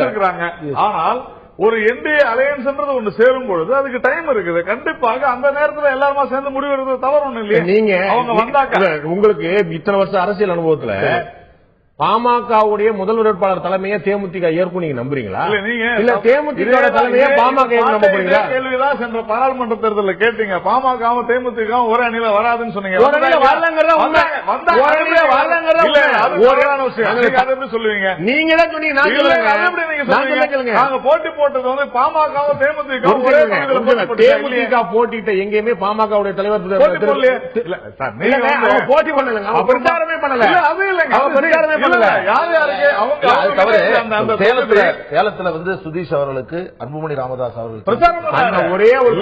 இருக்கிறாங்க. ஆனால் ஒரு என்டிஏ அலையன்ஸ்ன்றது ஒன்று சேரும் பொழுது அதுக்கு டைம் இருக்குது. கண்டிப்பாக அந்த நேரத்தில் எல்லாருமா சேர்ந்து முடிவு எடுக்கிறது தவறு ஒண்ணு இல்லையா? நீங்க அவங்க வந்தாக்க உங்களுக்கு இத்தனை வருஷம் அரசியல் அனுபவத்துல பாமகவுடைய முதல்வர் வேட்பாளர் தலைமையை தேமுதிக ஏற்கும் நீங்க நம்புறீங்களா? இல்ல தேமுதிக தலைமையை பாமக நம்புறீங்களா? கேள்விதான் சென்ற பாராளுமன்ற தேர்தலில் கேட்டீங்க. பாமகவும் தேமுதிக ஒரே அணியில வராதுன்னு சொன்னீங்க. சொல்லுவீங்க நீங்க தான் சொன்னீங்க. நாங்க போட்டி போட்டது வந்து பாமகவும் தேமுதிக தேமுதிக போட்டிட்ட எங்கேயுமே பாமகவுடைய தலைவர் போட்டி பண்ணல, பிரச்சாரமே பண்ணல. அது இல்லைங்க, சேலத்துல வந்து சுதீஷ் அவர்களுக்கு அன்புமணி ராமதாஸ் அவர்கள் ஒரே ஒரு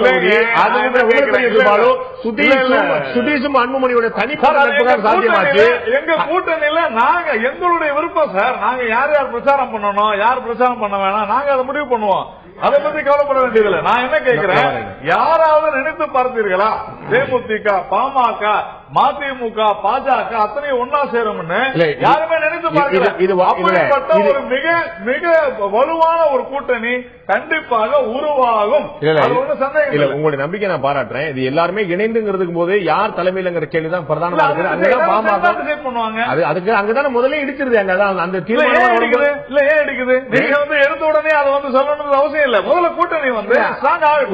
சுதீஷும் அன்புமணியோட தனிப்பட்ட சாத்தியமாச்சு. எங்க கூட்டணியில நாங்க எங்களுடைய விருப்பம் சார். நாங்க யார் யார் பிரச்சாரம் பண்ணணும், யார் பிரச்சாரம் பண்ண வேணாம், நாங்க அதை முடிவு பண்ணுவோம். அதை பத்தி கவலைப்பட வேண்டியதில்லை. நான் என்ன கேட்கிறேன், யாராவது நினைத்து பார்த்தீர்களா தேமுதிக, பாமக, மதிமுக, பாஜக அத்தனை ஒன்னா சேரும்னு? யாருமே நினைத்து பார்க்கப்பட்ட ஒரு மிக மிக வலுவான ஒரு கூட்டணி கண்டிப்பாக உருவாகும். உங்களுடைய நம்பிக்கை நான் பாராட்டுறேன். இது எல்லாருமே இணைந்துங்கிறதுக்கு போது யார் தலைமையிலங்கிற கேள்விதான் பிரதானமா இருக்கு. பண்ணுவாங்க அதுக்கு அங்கதான முதல்ல இடிச்சிருது. அங்கதான் அந்த தீர்மானம் இல்ல ஏன் இடிக்குது? நீங்க வந்து எடுத்த உடனே அதை வந்து சொல்லணும்னு அவசியம் இல்ல. முதல்ல கூட்டணி வந்து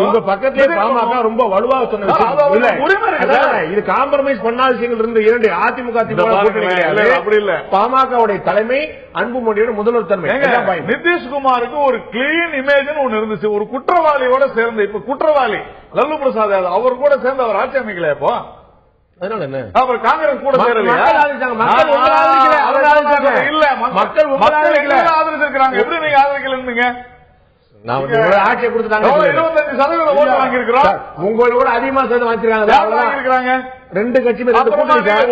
உங்க பக்கத்திலே பாமக ரொம்ப வலுவாக சொன்ன இது காம்ப்ரமைஸ் பண்ணாத விஷயங்கள் இருந்து இரண்டு அதிமுக அப்படி இல்ல. பாமகவுடைய தலைமை அன்புமணியோட முதல்வர் தலைமை. நிதிஷ்குமாருக்கு ஒரு கிளீன் இமேஜ் ஒன்னு இருந்துச்சு. ஒரு குற்றவாளியோட சேர்ந்து இப்ப குற்றவாளி லல்லு பிரசாத் யாதவ் அவர் கூட சேர்ந்து அவர் ஆட்சி அமைக்கல. இப்போ அதனால என்ன அவர் காங்கிரஸ் கூட சேரலையா? இல்ல மக்கள் ஆதரிச்சிருக்காங்க. எப்படி நீங்க ஆதரிக்கலன்னு ஆட்சியை கொடுத்துட்டாங்க. 25% ஓட்டு வாங்கியிருக்கிறோம். உங்களோட அதிகமா சேர்ந்து வாங்கிருக்காங்க. ரெண்டு கட்சி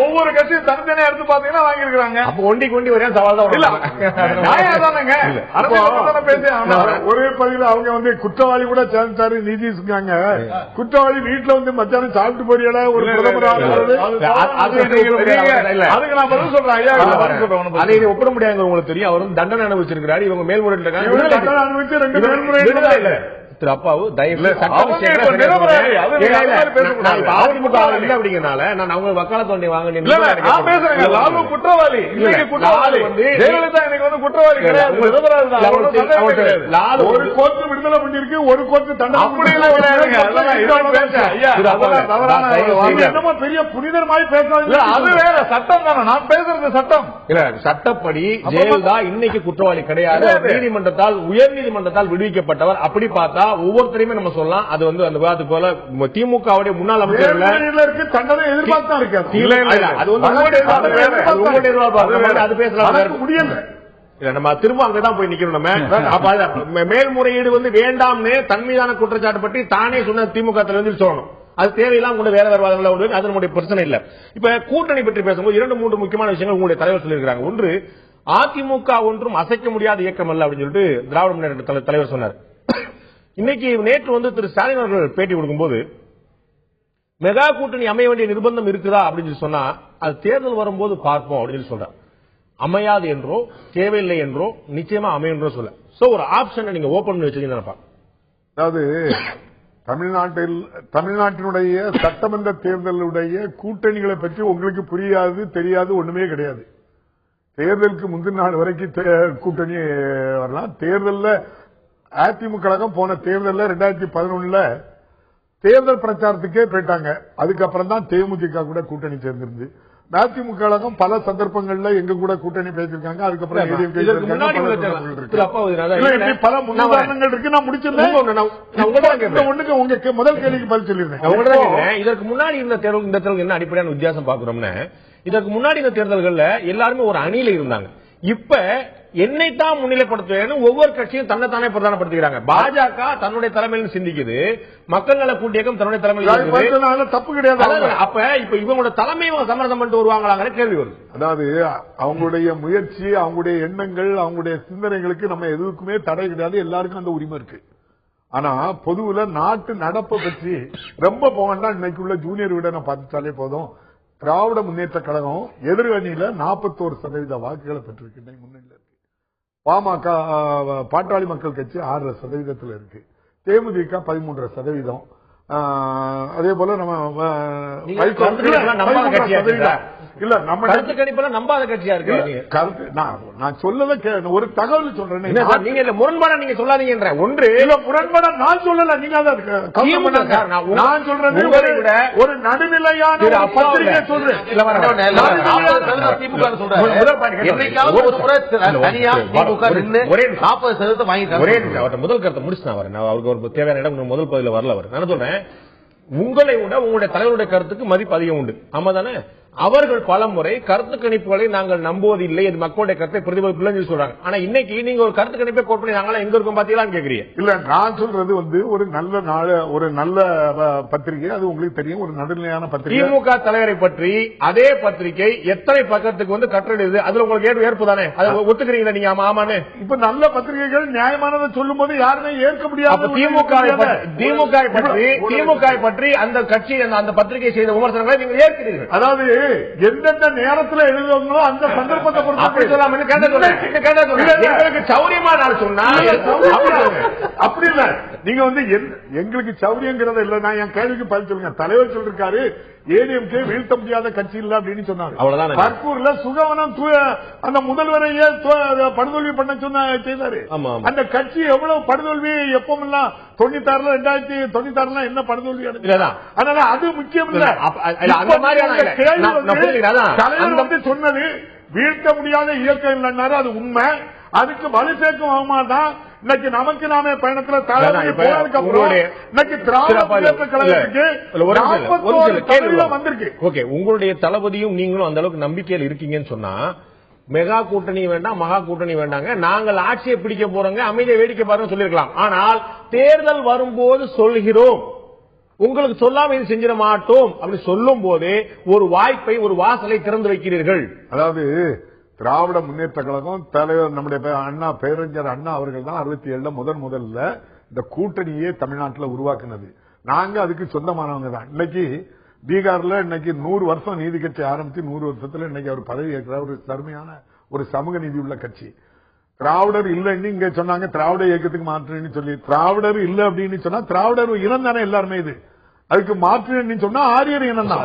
ஒவ்வொரு கட்சியும் தனித்தனியா எடுத்து பாத்தீங்கன்னா வாங்கிருக்காங்க. அப்ப ஒண்டிக்கு ஒண்டி ஒரே சவால் தான். ஒரே பதிவில் அவங்க வந்து குற்றவாளி கூட சேர்ந்தாரு நிதிஷ்காங்க. குற்றவாளி வீட்டுல வந்து மத்தியானம் சாப்பிட்டு போறியல ஒரு பிரதமர் அதுக்கு நான் பதில் சொல்றேன். அதை ஒப்பிட முடியாது. உங்களுக்கு தெரியும், அவரும் தண்டனை அனுபவிச்சிருக்கிறாரு. இவங்க மேல்முறையீடு அனுபவிச்சு 2 மேல்முறையீடு இல்ல. திரு அப்பாவு தயவு அப்படிங்கறனால நான் அவங்க வக்காலத்து வாங்க குற்றவாளி வந்து ஜெயலலிதா இன்னைக்கு வந்து குற்றவாளி கிடையாது. ஒரு கோர்ட்டு விடுதலை பண்ணிருக்கு, ஒரு கோர்ட்டு தண்டனை. என்னமோ பெரிய புனிதர் மாதிரி பேசுறாங்க. அது வேற சட்டம் தானே. நான் பேசுறது சட்டம் இல்ல. சட்டப்படி ஜெயலலிதா இன்னைக்கு குற்றவாளி கிடையாது. நீதிமன்றத்தால் உயர்நீதிமன்றத்தால் விடுவிக்கப்பட்டவர். அப்படி பார்த்தா ஒவ்வொருத்தரையுமே நம்ம சொல்லலாம். அது வந்து அந்த விவாதத்துக்கு போல திமுகவுடைய முன்னாள் அமைச்சர் தண்டனை எதிர்பார்த்தா இருக்கு. அது பேசலாம் முடியல. நம்ம திரும்ப அங்கதான் போய் நிக்கணும். நம்ம மேல்முறையீடு வந்து வேண்டாம்னு தன் மீதான குற்றச்சாட்டு பற்றி தானே சொன்ன திமுக தலைவர் சொல்லணும். அது தேவையெல்லாம் கூட வேற வேறு வாதங்கள் அது நம்முடைய பிரச்சனை இல்ல. இப்ப கூட்டணி பற்றி பேசும்போது 2-3 முக்கியமான விஷயங்கள் உங்களுடைய தலைவர் சொல்லியிருக்காங்க. ஒன்று, அதிமுக ஒன்றும் அசைக்க முடியாத இயக்கம் அல்ல அப்படின்னு சொல்லிட்டு திராவிட முன்னேற்ற தலைவர் சொன்னார். இன்னைக்கு நேற்று வந்து திரு ஸ்டாலின் அவர்கள் பேட்டி கொடுக்கும்போது மெகா கூட்டணி அமைய வேண்டிய நிர்பந்தம் இருக்குதா அப்படின்னு சொன்னா அது தேர்தல் வரும்போது பார்ப்போம் அப்படின்னு சொல்றாங்க. அமையாது என்றோ தேவையில்லை என்றோ நிச்சயமா அமையும் சொல்ல. சோ ஒரு ஆப்ஷனை நீங்க ஓபன் பண்ணி வச்சீங்கன்னா, அதாவது தமிழ்நாட்டினுடைய சட்டமன்ற தேர்தலுடைய கூட்டணிகளை பற்றி உங்களுக்கு புரியாது, தெரியாது, ஒண்ணுமே கிடையாது. தேர்தலுக்கு முந்தின நாள் வரைக்கும் கூட்டணி வரலாம். தேர்தலில் அதிமுக கழகம் போன தேர்தலில் 2011 தேர்தல் பிரச்சாரத்துக்கே போயிட்டாங்க. அதுக்கப்புறம் தான் தேமுதிக கூட கூட்டணி சேர்ந்திருந்து அதிமுக கழகம் பல சந்தர்ப்பங்கள்ல எங்க கூட கூட்டணி பேசிருக்காங்க. அதுக்கப்புறம் பல முன்னுதாரணங்கள் இருக்கு. நான் முடிச்சிருந்தேன். உங்க முதல் கேள்விக்கு பதில் சொல்லிருந்தேன். இதற்கு முன்னாடி இந்த தேர்தல் என்ன அடிப்படையான வித்தியாசம் பாக்குறோம்னா, இதற்கு முன்னாடி இந்த தேர்தல்கள்ல எல்லாருமே ஒரு அணியில இருந்தாங்க. இப்ப என்னைத்தான் முன்னிலைப்படுத்துவேன்னு ஒவ்வொரு கட்சியும் தன்னைத்தானே பிரதானப்படுத்துகிறாங்க. பாஜக தன்னுடைய தலைமையில் சிந்திக்குது, மக்கள் நல கூட்டியக்கம் தன்னுடைய தலைமையில் தப்பு கிடையாது. அப்ப இப்ப இவங்களோட தலைமையை சமரசம் பண்ணிட்டு வருவாங்களாங்கிற கேள்வி வருது. அதாவது அவங்களுடைய முயற்சி, அவங்களுடைய எண்ணங்கள், அவங்களுடைய சிந்தனைகளுக்கு நம்ம எதுக்குமே தடை கிடையாது, எல்லாருக்கும் அந்த உரிமை இருக்கு. ஆனா பொதுவுல நாட்டு நடப்பை பற்றி ரொம்ப போகண்டா. இன்னைக்கு உள்ள ஜூனியர் விட நான் பார்த்துட்டாலே போதும். திராவிட முன்னேற்ற கழகம் எதிரணியில 41% வாக்குகளை பெற்றிருக்கு, முன்னணியில இருக்கு. பாமக பாட்டாளி மக்கள் கட்சி 6% இருக்கு, தேமுதிக 13%. அதே போல நம்ம இல்ல நம்ம கருத்து கணிப்பெல்லாம் நம்பாத கட்சியா இருக்கு. கருத்து நான் சொல்லல, ஒரு தகவல் சொல்றேன். நீங்க முரண்பாடா நீங்க சொல்லாதீங்க. ஒன்று இல்ல முரண்பாடா நான் சொல்லல, நீங்க நான் சொல்றது ஒரு நடுநிலையான பத்திரிகை சொல்றேன். முதல் கருத்தை முடிச்சு அவருக்கு ஒரு தேவையான இடம் முதல் பகுதியில் வரல. அவர் நான் சொல்றேன், உங்களை விட உங்களுடைய தலைவருடைய கருத்துக்கு மதிப்பு அதிகம் உண்டு. ஆமா தானே? அவர்கள் பல முறை கருத்து கணிப்புகளை நாங்கள் நம்புவதில்லை, இது மக்களுடைய கருத்தை பிரதிபலிப்பு சொல்றாங்க. ஆனா இன்னைக்கு நீங்க ஒரு கருத்து கணிப்பை கோட் பண்ணி நாங்களா எங்க இருக்கும் பாத்தீங்களான்னு கேக்குறீங்க. இல்ல நான் சொல்றது ஒரு நல்ல நாள், ஒரு நல்ல பத்திரிகை, அது உங்களுக்கு தெரியும், ஒரு நடுநிலையான பத்திரிகை. திமுக தலைவரை பற்றி அதே பத்திரிகை எத்தனை பக்கத்துக்கு கட்டுரையிடுது, அதுல உங்களுக்கு ஏற்பு தானே? அதை ஒத்துக்கிறீங்களா நீங்க? ஆமான்னு இப்ப நல்ல பத்திரிகைகள் நியாயமானதை சொல்லும் போது யாருமே ஏற்க முடியாது. திமுக பற்றி அந்த கட்சி அந்த பத்திரிகை செய்த விமர்சனங்களை நீங்க ஏற்கிறீர்கள். அதாவது எந்தெந்த நேரத்தில் எழுதுவாங்களோ அந்த சந்தர்ப்பத்தை சௌரியமா நான் சொன்னா அப்படி இல்ல. நீங்க எங்களுக்கு சௌரியங்கிறத இல்ல. நான் என் கேள்விக்கு பதில் சொல்லுங்க. தலைவர் சொல்லிருக்காரு ஏடிஎம்கே வீழ்த்த முடியாத கட்சி இல்ல அப்படின்னு சொன்னாங்க. அவ்வளவுதான். கர்பூர்ல சுகவனம் அந்த முதல்வரையே படுதோல்வி பண்ண சொன்ன செய்தாரு. அந்த கட்சி எவ்வளவு படுதோல்வி எப்பமெல்லாம் 96 2096 என்ன படுதோல்வி அடைஞ்சதான். அதனால அது முக்கியம் இல்ல. தலைவர் சொன்னது வீழ்த்த முடியாத இயக்கம் இல்லைன்னாரு, அது உண்மை. அதுக்கு வலு சேர்க்கும் அவமாதான் இன்னைக்கு நமக்கு நாமே பயணத்துல போனதுக்கு அப்புறம் இன்னைக்கு திராவிட முன்னேற்ற கழகத்துக்கு 41% வந்திருக்கு. ஓகே, உங்களுடைய தளபதியும் நீங்களும் அந்த அளவுக்கு நம்பிக்கையில் இருக்கீங்கன்னு சொன்னா மெகா கூட்டணி வேண்டாம், மகா கூட்டணி வேண்டாங்க, நாங்கள் ஆட்சியை பிடிக்க போறோங்க, அமைதியை வேடிக்கை பாருங்க சொல்லிருக்கலாம். ஆனால் தேர்தல் வரும்போது சொல்கிறோம், உங்களுக்கு சொல்லாம இது செஞ்சிட மாட்டோம் அப்படி சொல்லும் போதே ஒரு வாய்ப்பை, ஒரு வாசலை திறந்து வைக்கிறீர்கள். அதாவது திராவிட முன்னேற்ற கழகம் தலைவர் நம்முடைய அண்ணா, பேரறிஞர் அண்ணா அவர்கள் தான் 67 முதல்ல இந்த கூட்டணியே தமிழ்நாட்டில் உருவாக்குனது. நாங்க அதுக்கு சொந்தமானவங்க தான். இன்னைக்கு பீகார்ல இன்னைக்கு 100 வருஷம் நீதி கட்சி ஆரம்பிச்சு 100 வருஷத்துல இன்னைக்கு அவர் பதவி ஏற்கிற ஒரு தருமையான ஒரு சமூக நீதி உள்ள கட்சி. திராவிடர் இல்லைன்னு இங்க சொன்னாங்க, திராவிட இயக்கத்துக்கு மாற்றுன்னு சொல்லி. திராவிடர் இல்ல அப்படின்னு சொன்னா திராவிடர் இனம் தானே எல்லாருமே. இது அதுக்கு மாற்று சொன்னா ஆரியர் இனம் தான்.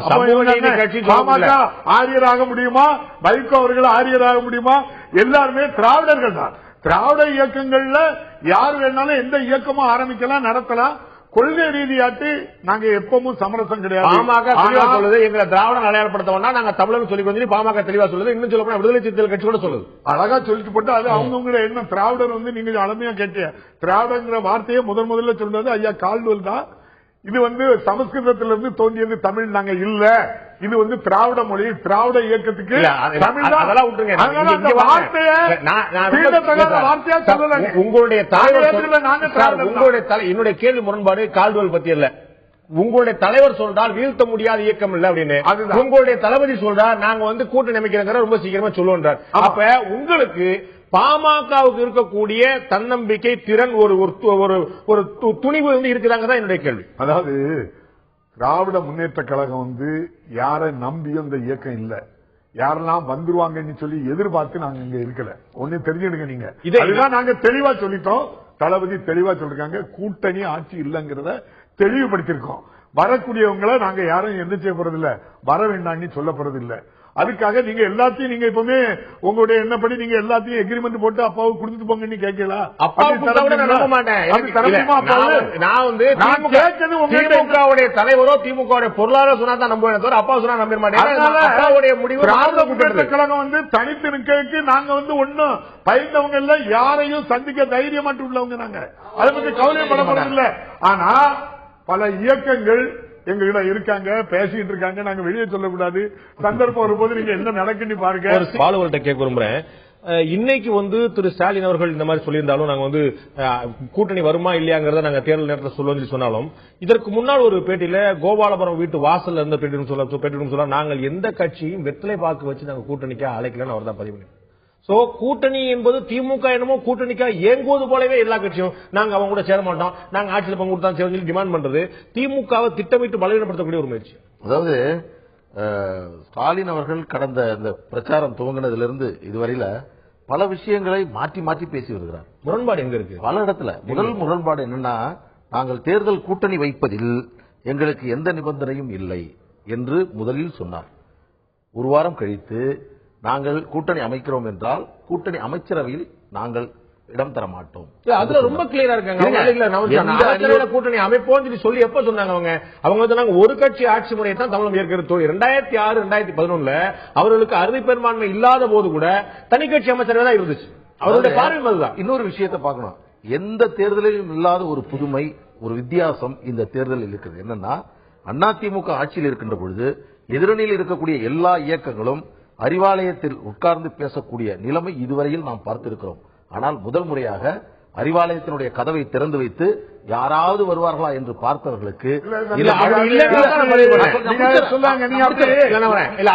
பாமக ஆரியராக முடியுமா? வைகோ அவர்கள் ஆரியராக முடியுமா? எல்லாருமே திராவிடர்கள் தான். திராவிட இயக்கங்கள்ல யார் வேணாலும் எந்த இயக்கமும் ஆரம்பிக்கலாம், நடத்தலாம். கொள்கை ரீதியாட்டு நாங்க எப்பவும் சமரசம் கிடையாது. பாமக தெளிவா சொல்லுது, எங்களை திராவிடம் அடையாளப்படுத்தவனா நாங்க தமிழர் சொல்லி கொஞ்சம் பாமக தெளிவா சொல்லுது. இன்னும் சொல்ல போனா விடுதலை சிறுத்தைகள் கட்சி கூட சொல்லுது. அழகா சொல்லிட்டு போட்டு அது அவங்கவுங்க என்ன திராவிடர் நீங்க அழமையா கேட்டீங்க. திராவிடங்கிற வார்த்தையை முதல்ல சொன்னது ஐயா கால்டுவெல் தான். இது சமஸ்கிருதத்திலிருந்து தோன்றியது தமிழ் நாங்க இல்ல. இது திராவிட மொழி, திராவிட இயக்கத்துக்கு உங்களுடைய என்னுடைய கேள்வி முரண்பாடு கால்டுவெல் பத்தி இல்ல. உங்களுடைய தலைவர் சொல்றால் வீழ்த்த முடியாத இயக்கம் இல்ல அப்படின்னு. உங்களுடைய தளபதி சொல்றார் நாங்க கூட்டணி அமைக்கிறோங்கிற ரொம்ப சீக்கிரமா சொல்லுவார். அப்ப உங்களுக்கு பாமகவுக்கு இருக்கக்கூடிய தன்னம்பிக்கை, திறன், ஒரு துணிவு இருக்குதாங்க தான் என்னுடைய கேள்வி. அதாவது திராவிட முன்னேற்ற கழகம் யாரை நம்பியும் இந்த இயக்கம் இல்ல. யாரெல்லாம் வந்துருவாங்கன்னு சொல்லி எதிர்பார்த்து நாங்க இங்க இருக்கல. ஒண்ணு தெரிஞ்சுடுங்க நீங்க. இதுதான் நாங்க தெளிவா சொல்லிட்டோம். தளபதி தெளிவா சொல்லிருக்காங்க, கூட்டணி ஆட்சி இல்லங்கிறத தெளிவுபடுத்திருக்கோம். வரக்கூடியவங்களை நாங்க யாரும் என்ன செய்ய போறது இல்ல, வர வேண்டாம்னு சொல்ல போறது இல்ல. அதுக்காக நீங்க எல்லாத்தையும் நீங்க எப்பவுமே உங்களுடைய என்னப்படி நீங்க எல்லாத்தையும் எக்ரிமெண்ட் போட்டு அப்பாவுக்கு கொடுத்துட்டு போங்கன்னு கேட்கலாம். திமுகவுடைய தலைவரோ திமுக பொருளாதார சொன்னா தான் நம்புவேன் தவிர அப்பா சொன்னா நம்ப மாட்டேன். முடிவு கழகம் தனித்து நிற்கிறதுக்கு நாங்க ஒன்னும் பயந்தவங்க இல்ல, யாரையும் சந்திக்க தைரியமாட்டு உள்ளவங்க. நாங்க அதை பத்தி கவலைப்படப்படுறது இல்ல. ஆனா பல இயக்கங்கள் எங்ககிட்ட இருக்காங்க, பேசிட்டு இருக்காங்க. நாங்க வெளியே சொல்லக்கூடாது. சந்தர்ப்பம் வரும்போது நீங்க என்ன நடக்குன்னு பாருங்க. பாலுவல்கிட்ட கேட்க விரும்புறேன். இன்னைக்கு திரு ஸ்டாலின் அவர்கள் இந்த மாதிரி சொல்லியிருந்தாலும் நாங்க கூட்டணி வருமா இல்லையாங்கிறத நாங்க தேர்தல் நேரத்தில் சொல்லுவோம் சொன்னாலும் இதற்கு முன்னால் ஒரு பேட்டியில கோபாலபுரம் வீட்டு வாசல்ல இருந்த பேட்டியும் சொல்ல நாங்கள் எந்த கட்சியும் வெற்றிலை பாக்கு வச்சு நாங்க கூட்டணிக்கா அழைக்கலன்னு அவர் தான் பதிவு பண்ணி. சோ கூட்டணி என்பது திமுக என்னமோ கூட்டணிக்கா ஏங்குவது போலவே எல்லா கட்சியும் நாங்க அவங்க கூட சேர மாட்டோம், நாங்க ஆட்சியில் பங்கு கொடுத்தா சேர டிமாண்ட் பண்றது திமுகவை திட்டமிட்டு பலவீனப்படுத்தக்கூடிய ஒரு முயற்சி. அதாவது ஸ்டாலின் அவர்கள் கடந்த இந்த பிரச்சாரம் துவங்கினதிலிருந்து இதுவரையில பல விஷயங்களை மாற்றி மாற்றி பேசி வருகிறார். முரண்பாடு எங்க இருக்கு? பல இடத்துல முதல் முரண்பாடு என்னன்னா, நாங்கள் தேர்தல் கூட்டணி வைப்பதில் எங்களுக்கு எந்த நிபந்தனையும் இல்லை என்று முதலில் சொன்னார். ஒரு வாரம் கழித்து நாங்கள் கூட்டணி அமைக்கிறோம் என்றால் கூட்டணி அமைச்சரவையில் நாங்கள் இடம் தர மாட்டோம். அதுல ரொம்ப கிளியரா இருக்காங்க. கூட்டணி அமைப்போம் சொல்லி எப்ப சொன்னாங்க? அவங்க சொன்னாங்க ஒரு கட்சி ஆட்சி முறையை தான் தமிழகம் ஏற்கிறது. 2006 2011 அவர்களுக்கு அறுதி பெரும்பான்மை இல்லாத போது கூட தனி கட்சி அமைச்சரவை தான் இருந்துச்சு. அவருடைய பார்வை அதுதான். இன்னொரு விஷயத்தை பார்க்கணும், எந்த தேர்தலிலும் இல்லாத ஒரு புதுமை, ஒரு வித்தியாசம் இந்த தேர்தலில் இருக்கிறது. என்னன்னா, அதிமுக ஆட்சியில் இருக்கின்ற பொழுது எதிரணியில் இருக்கக்கூடிய எல்லா இயக்கங்களும் அறிவாலயத்தில் உட்கார்ந்து பேசக்கூடிய நிலைமை இதுவரையில் நாம் பார்த்திருக்கிறோம். ஆனால் முதல் முறையாக அறிவாலயத்தினுடைய கதவை திறந்து வைத்து யாராவது வருவார்களா என்று பார்த்தவர்களுக்கு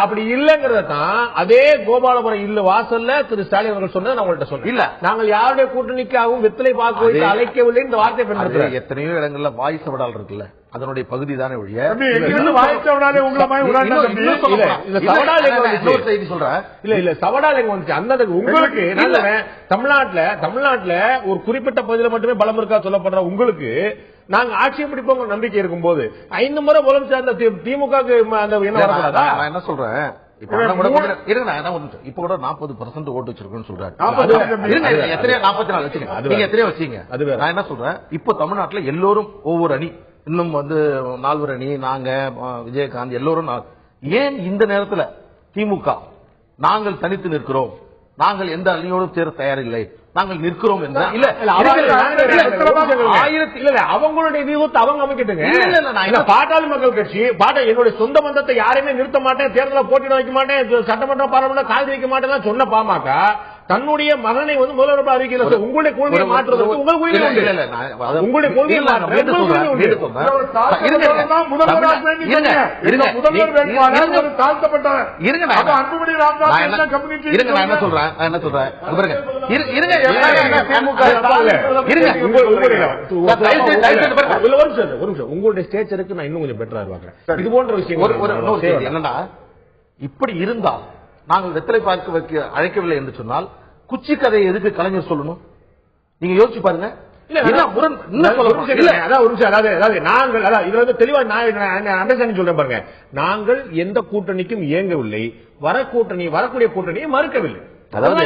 அப்படி இல்லங்கிறத தான் அதே கோபாலபுரம் இல்ல வாசல்ல திரு ஸ்டாலின் அவர்கள் சொன்னதை நான் உங்கள்கிட்ட சொல்றேன். இல்ல நாங்கள் யாருடைய கூட்டணிக்காகவும் வெற்றிலை பார்க்க வைத்து அழைக்கவில்லை இந்த வார்த்தை பயன்படுத்துறோம். எத்தனையோ இடங்கள்ல வாய்ஸ் சவடால் இருக்குல்ல, அதனுடைய பகுதி தானே ஒழிய செய்தி சொல்றேன். இல்ல இல்ல சவடால் எங்க வந்துச்சு அந்த உங்களுக்கு தமிழ்நாட்டுல ஒரு குறிப்பிட்ட பகுதியில் மட்டுமே பலம் இருக்கா சொல்லப்படுற உங்களுக்கு நாங்க ஆட்சியை பிடிப்போம் நம்பிக்கை இருக்கும் போது 5 முறை பலம் சேர்ந்த திமுக என்ன சொல்றேன், இப்ப கூட 40% ஓட்டு வச்சிருக்கோம்னு சொல்றாரு. எத்தனையோ வச்சீங்க. நான் என்ன சொல்றேன், இப்போ தமிழ்நாட்டில் எல்லோரும் ஒவ்வொரு அணி, இன்னும் 4 அணி, நாங்க விஜயகாந்த் எல்லோரும். ஏன் இந்த நேரத்தில் திமுக நாங்கள் தனித்து நிற்கிறோம், நாங்கள் எந்த அணியோடும் சேர தயாரில்லை, நாங்கள் நிற்கிறோம் என்ற அவங்களுடைய வியூகத்தை அவங்க அமைக்கிட்டுங்க. பாட்டாளி மக்கள் கட்சி என்னுடைய சொந்த பந்தத்தை யாரையுமே நிறுத்த மாட்டேன், தேர்தலில் போட்டியிட வைக்க மாட்டேன், சட்டமன்ற பாராளுமன்ற கால் வைக்க மாட்டேன் சொன்ன பாமக தன்னுடைய மகனை முதல்வர் அறிக்கையில் உங்களுடைய கொள்கையை மாற்றுவதற்கு உங்கள் கொள்கை உங்களுடைய கொள்கையை உங்களுடைய ஸ்டேச்சருக்கு நான் இன்னும் கொஞ்சம் பெட்டரா இருவாங்க. இது போன்ற விஷயம் என்னன்னா, இப்படி இருந்தால் நாங்கள் வெத்தலை பார்க்க வைக்க அழைக்கவில்லை என்று சொன்னால் குச்சி கதையை எதுக்கு கலைஞர் சொல்லணும்? நீங்க யோசிச்சு பாருங்க. நாங்கள் எந்த கூட்டணிக்கும் இயங்கவில்லை, வரக்கூடிய கூட்டணியை மறுக்கவில்லை. அதாவது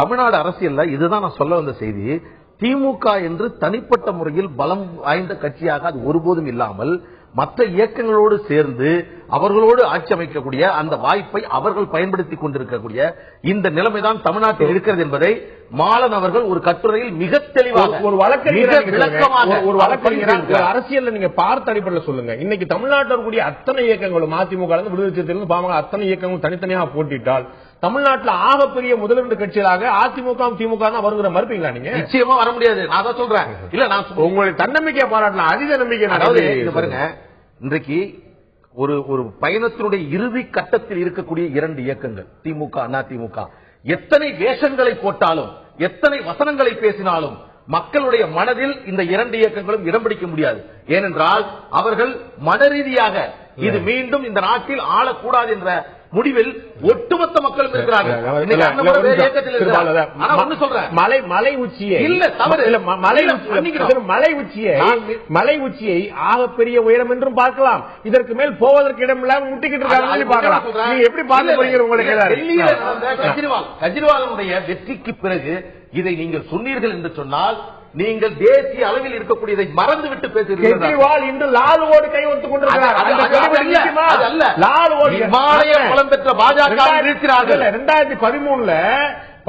தமிழ்நாடு அரசியல்ல இதுதான் நான் சொல்ல வந்த செய்தி. திமுக என்று தனிப்பட்ட முறையில் பலம் வாய்ந்த கட்சியாக அது ஒருபோதும் இல்லாமல் மற்ற இயக்கங்களோடு சேர்ந்து அவர்களோடு ஆட்சி அமைக்கக்கூடிய அந்த வாய்ப்பை அவர்கள் பயன்படுத்திக் கொண்டிருக்கக்கூடிய இந்த நிலைமைதான் தமிழ்நாட்டில் இருக்கிறது என்பதை மாலன் அவர்கள் ஒரு கட்டுரையில் மிக தெளிவாக ஒரு அரசியல் நீங்க பார்த்த அடிப்படையில் சொல்லுங்க. இன்னைக்கு தமிழ்நாட்டில் இருக்கக்கூடிய அத்தனை இயக்கங்களும் அதிமுக விடுதலை சிறுத்தைகள் பாமக அத்தனை இயக்கங்களும் தனித்தனியாக போட்டிட்டால் தமிழ்நாட்டில் ஆகப்பெரிய முதலிரண்டு கட்சிகளாக அதிமுக திமுக தான் வருகிற மறுப்பீங்களா? நீங்க நிச்சயமா வர முடியாது. நான் தான் சொல்றேன். இல்ல நான் உங்களுடைய தன்னம்பிக்கை பாராட்டலாம், அதீத நம்பிக்கை. பாருங்க, இன்றைக்கு ஒரு பயணத்தினுடைய இறுதி கட்டத்தில் இருக்கக்கூடிய 2 இயக்கங்கள் திமுக அதிமுக எத்தனை வேஷங்களை போட்டாலும் எத்தனை வசனங்களை பேசினாலும் மக்களுடைய மனதில் இந்த 2 இயக்கங்களும் இடம் பிடிக்க முடியாது. ஏனென்றால் அவர்கள் மன ரீதியாக இது மீண்டும் இந்த நாட்டில் ஆளக்கூடாது என்ற முடிவில் ஒட்டுமொத்த மக்களும் இருக்கிறார்கள். மலை உச்சியை மலை உச்சியை ஆகப்பெரிய உயரம் என்றும் பார்க்கலாம். இதற்கு மேல் போவதற்கு இடம் இல்லாமல் முட்டிக்கிட்டு இருக்காங்க. எப்படி பார்க்க போறீங்க? உங்களுக்கு கெஜ்ரிவாலுடைய வெற்றிக்கு பிறகு இதை நீங்கள் சொன்னீர்கள் என்று சொன்னால் நீங்கள் தேசிய அளவில் இருக்கக்கூடியதை மறந்துவிட்டு பேசுகிறீர்கள். கெஜ்ரிவால் இன்று லாலுவோடு கை ஒத்துக் கொண்டிருக்கிறார். லாலுவோடு இமாலய பலம் பெற்ற பாஜக இருக்கிறார்கள். 2013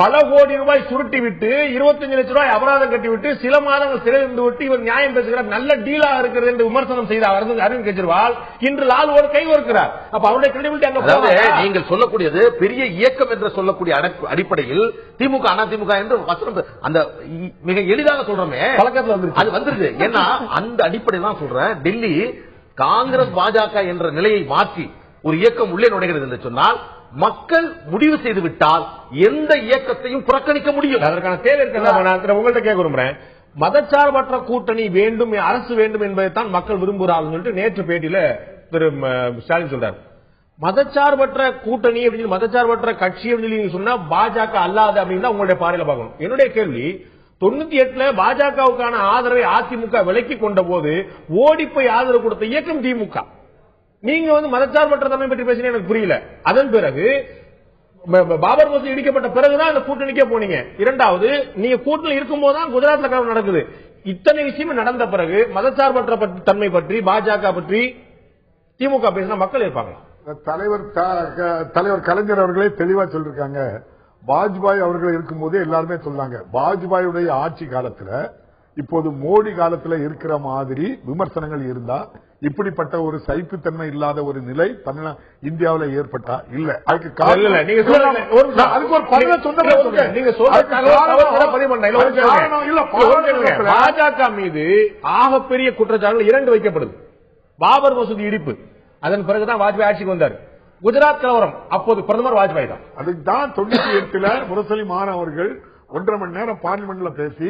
பல கோடி ரூபாய் சுருட்டி விட்டு 25 லட்சம் ரூபாய் அபராதம் கட்டிவிட்டு சில மாதங்கள் சிறை இருந்து விட்டு இவர் நியாயம் பேசுகிறார், நல்ல டீலா இருக்கிறது என்று விமர்சனம் செய்த அரவிந்த் கெஜ்ரிவால் இன்று லாலுவோடு கை கோர்க்கிறார். அப்ப அவருடைய கிரெடிபிலிட்டி அங்க நீங்கள் சொல்லக்கூடியது பெரிய இயக்கம் என்று சொல்லக்கூடிய அடிப்படையில் திமுக அதிமுக என்று வசனம் அந்த மிக எளிதாக சொல்றோமே பழக்கத்தில் வந்து அது வந்துருது. ஏன்னா அந்த அடிப்படையில் தான் சொல்றேன், டெல்லி காங்கிரஸ் பாஜக என்ற நிலையை மாற்றி ஒரு இயக்கம் உள்ளே நுழைகிறது என்று சொன்னால் மக்கள் முடிவு செய்து விட்டால் எந்த இயக்கத்தையும் புறக்கணிக்க முடியும். அதற்கான தேவை இருக்கிறது. உங்கள்கிட்ட கேட்க விரும்புறேன், மதச்சார்பற்ற கூட்டணி வேண்டும், அரசு வேண்டும் என்பதைத்தான் மக்கள் விரும்புகிறார்கள் நேற்று பேட்டியில திரு ஸ்டாலின் சொல்றார். மதச்சார்பற்ற கூட்டணி அப்படின்னு மதச்சார்பற்ற கட்சி அப்படின்னு சொன்னா பாஜக அல்லாத அப்படின்னு உங்களுடைய பார்வையில பார்க்கணும். என்னுடைய கேள்வி, 98 பாஜகவுக்கான ஆதரவை அதிமுக விலக்கி கொண்ட போது ஓடி போய் ஆதரவு கொடுத்த இயக்கம் திமுக. நீங்க மதச்சார்பற்ற தன்மை பற்றி பேசினா எனக்கு புரியல. அதன் பிறகு பாபர் மசூதி இடிக்கப்பட்ட பிறகுதான் அந்த கூட்டணிக்கே போனீங்க. இரண்டாவது, நீங்க கூட்டணி இருக்கும் போதுதான் குஜராத்ல கலவரம் நடக்குது. இத்தனை விஷயம் நடந்த பிறகு மதச்சார்பற்ற தன்மை பற்றி பாஜக பற்றி திமுக பேசினா மக்கள் இருப்பாங்க. தலைவர் கலைஞர் அவர்களே தெளிவா சொல்லிருக்காங்க. வாஜ்பாய் அவர்கள் இருக்கும்போது எல்லாருமே சொன்னாங்க, வாஜ்பாயுடைய ஆட்சி காலத்துல இப்போது மோடி காலத்துல இருக்கிற மாதிரி விமர்சனங்கள் இருந்தா இப்படிப்பட்ட ஒரு சைப்புத்தன்மை இல்லாத ஒரு நிலை இந்தியாவில் ஏற்பட்டா இல்ல. அதுக்கு பாஜக மீது ஆகப்பெரிய குற்றச்சாட்டுகள் 2 வைக்கப்படுது. பாபர் மசூதி இடிப்பு, அதன் பிறகுதான் வாஜ்பாய் ஆட்சிக்கு வந்தார். குஜராத் கலவரம், அப்போது பிரதமர் வாஜ்பாய் தான். அதுக்கு தான் 98 முரசொலி மாறன் அவர்கள் 1.5 மணி நேரம் பார்லிமெண்ட்ல பேசி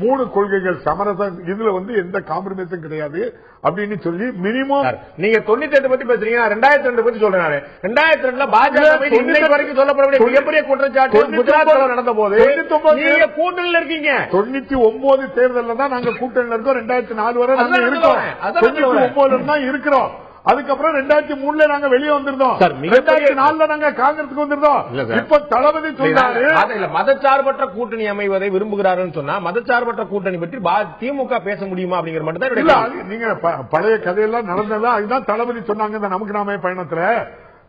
3 கொள்கைகள் சமரசம், இதுல எந்த காம்ப்ரமைஸும் கிடையாது அப்படின்னு சொல்லி மினிமம். நீங்க 98 பத்தி பேசுறீங்க, 2002 பத்தி சொல்றேன். 2002 பாஜக இன்னைக்கு வரைக்கும் சொல்லப்படக்கூடிய மிகப்பெரிய குற்றச்சாட்டு குஜராத் நடந்த போது நீங்க கூட்டணியில் இருக்கீங்க. 99 தேர்தலில் தான் நாங்க கூட்டணியில் இருக்கோம். 2004 வரை நாங்க இருக்கோம். 99 தான் இருக்கிறோம். அதுக்கப்புறம் 2003 நாங்க வெளியே வந்திருந்தோம். 2004 நாங்க காங்கிரஸுக்கு வந்திருந்தோம். இப்ப தளபதி சொல்றாரு மதச்சார்பற்ற கூட்டணி அமைவதை விரும்புகிறார்கள் சொன்னா மதச்சார்பற்ற கூட்டணி பற்றி திமுக பேச முடியுமா அப்படிங்கிற மட்டும் தான். நீங்க பழைய கதையெல்லாம் நடந்ததா அதுதான் தளபதி சொன்னாங்க. நமக்கு நாமே பயணத்துல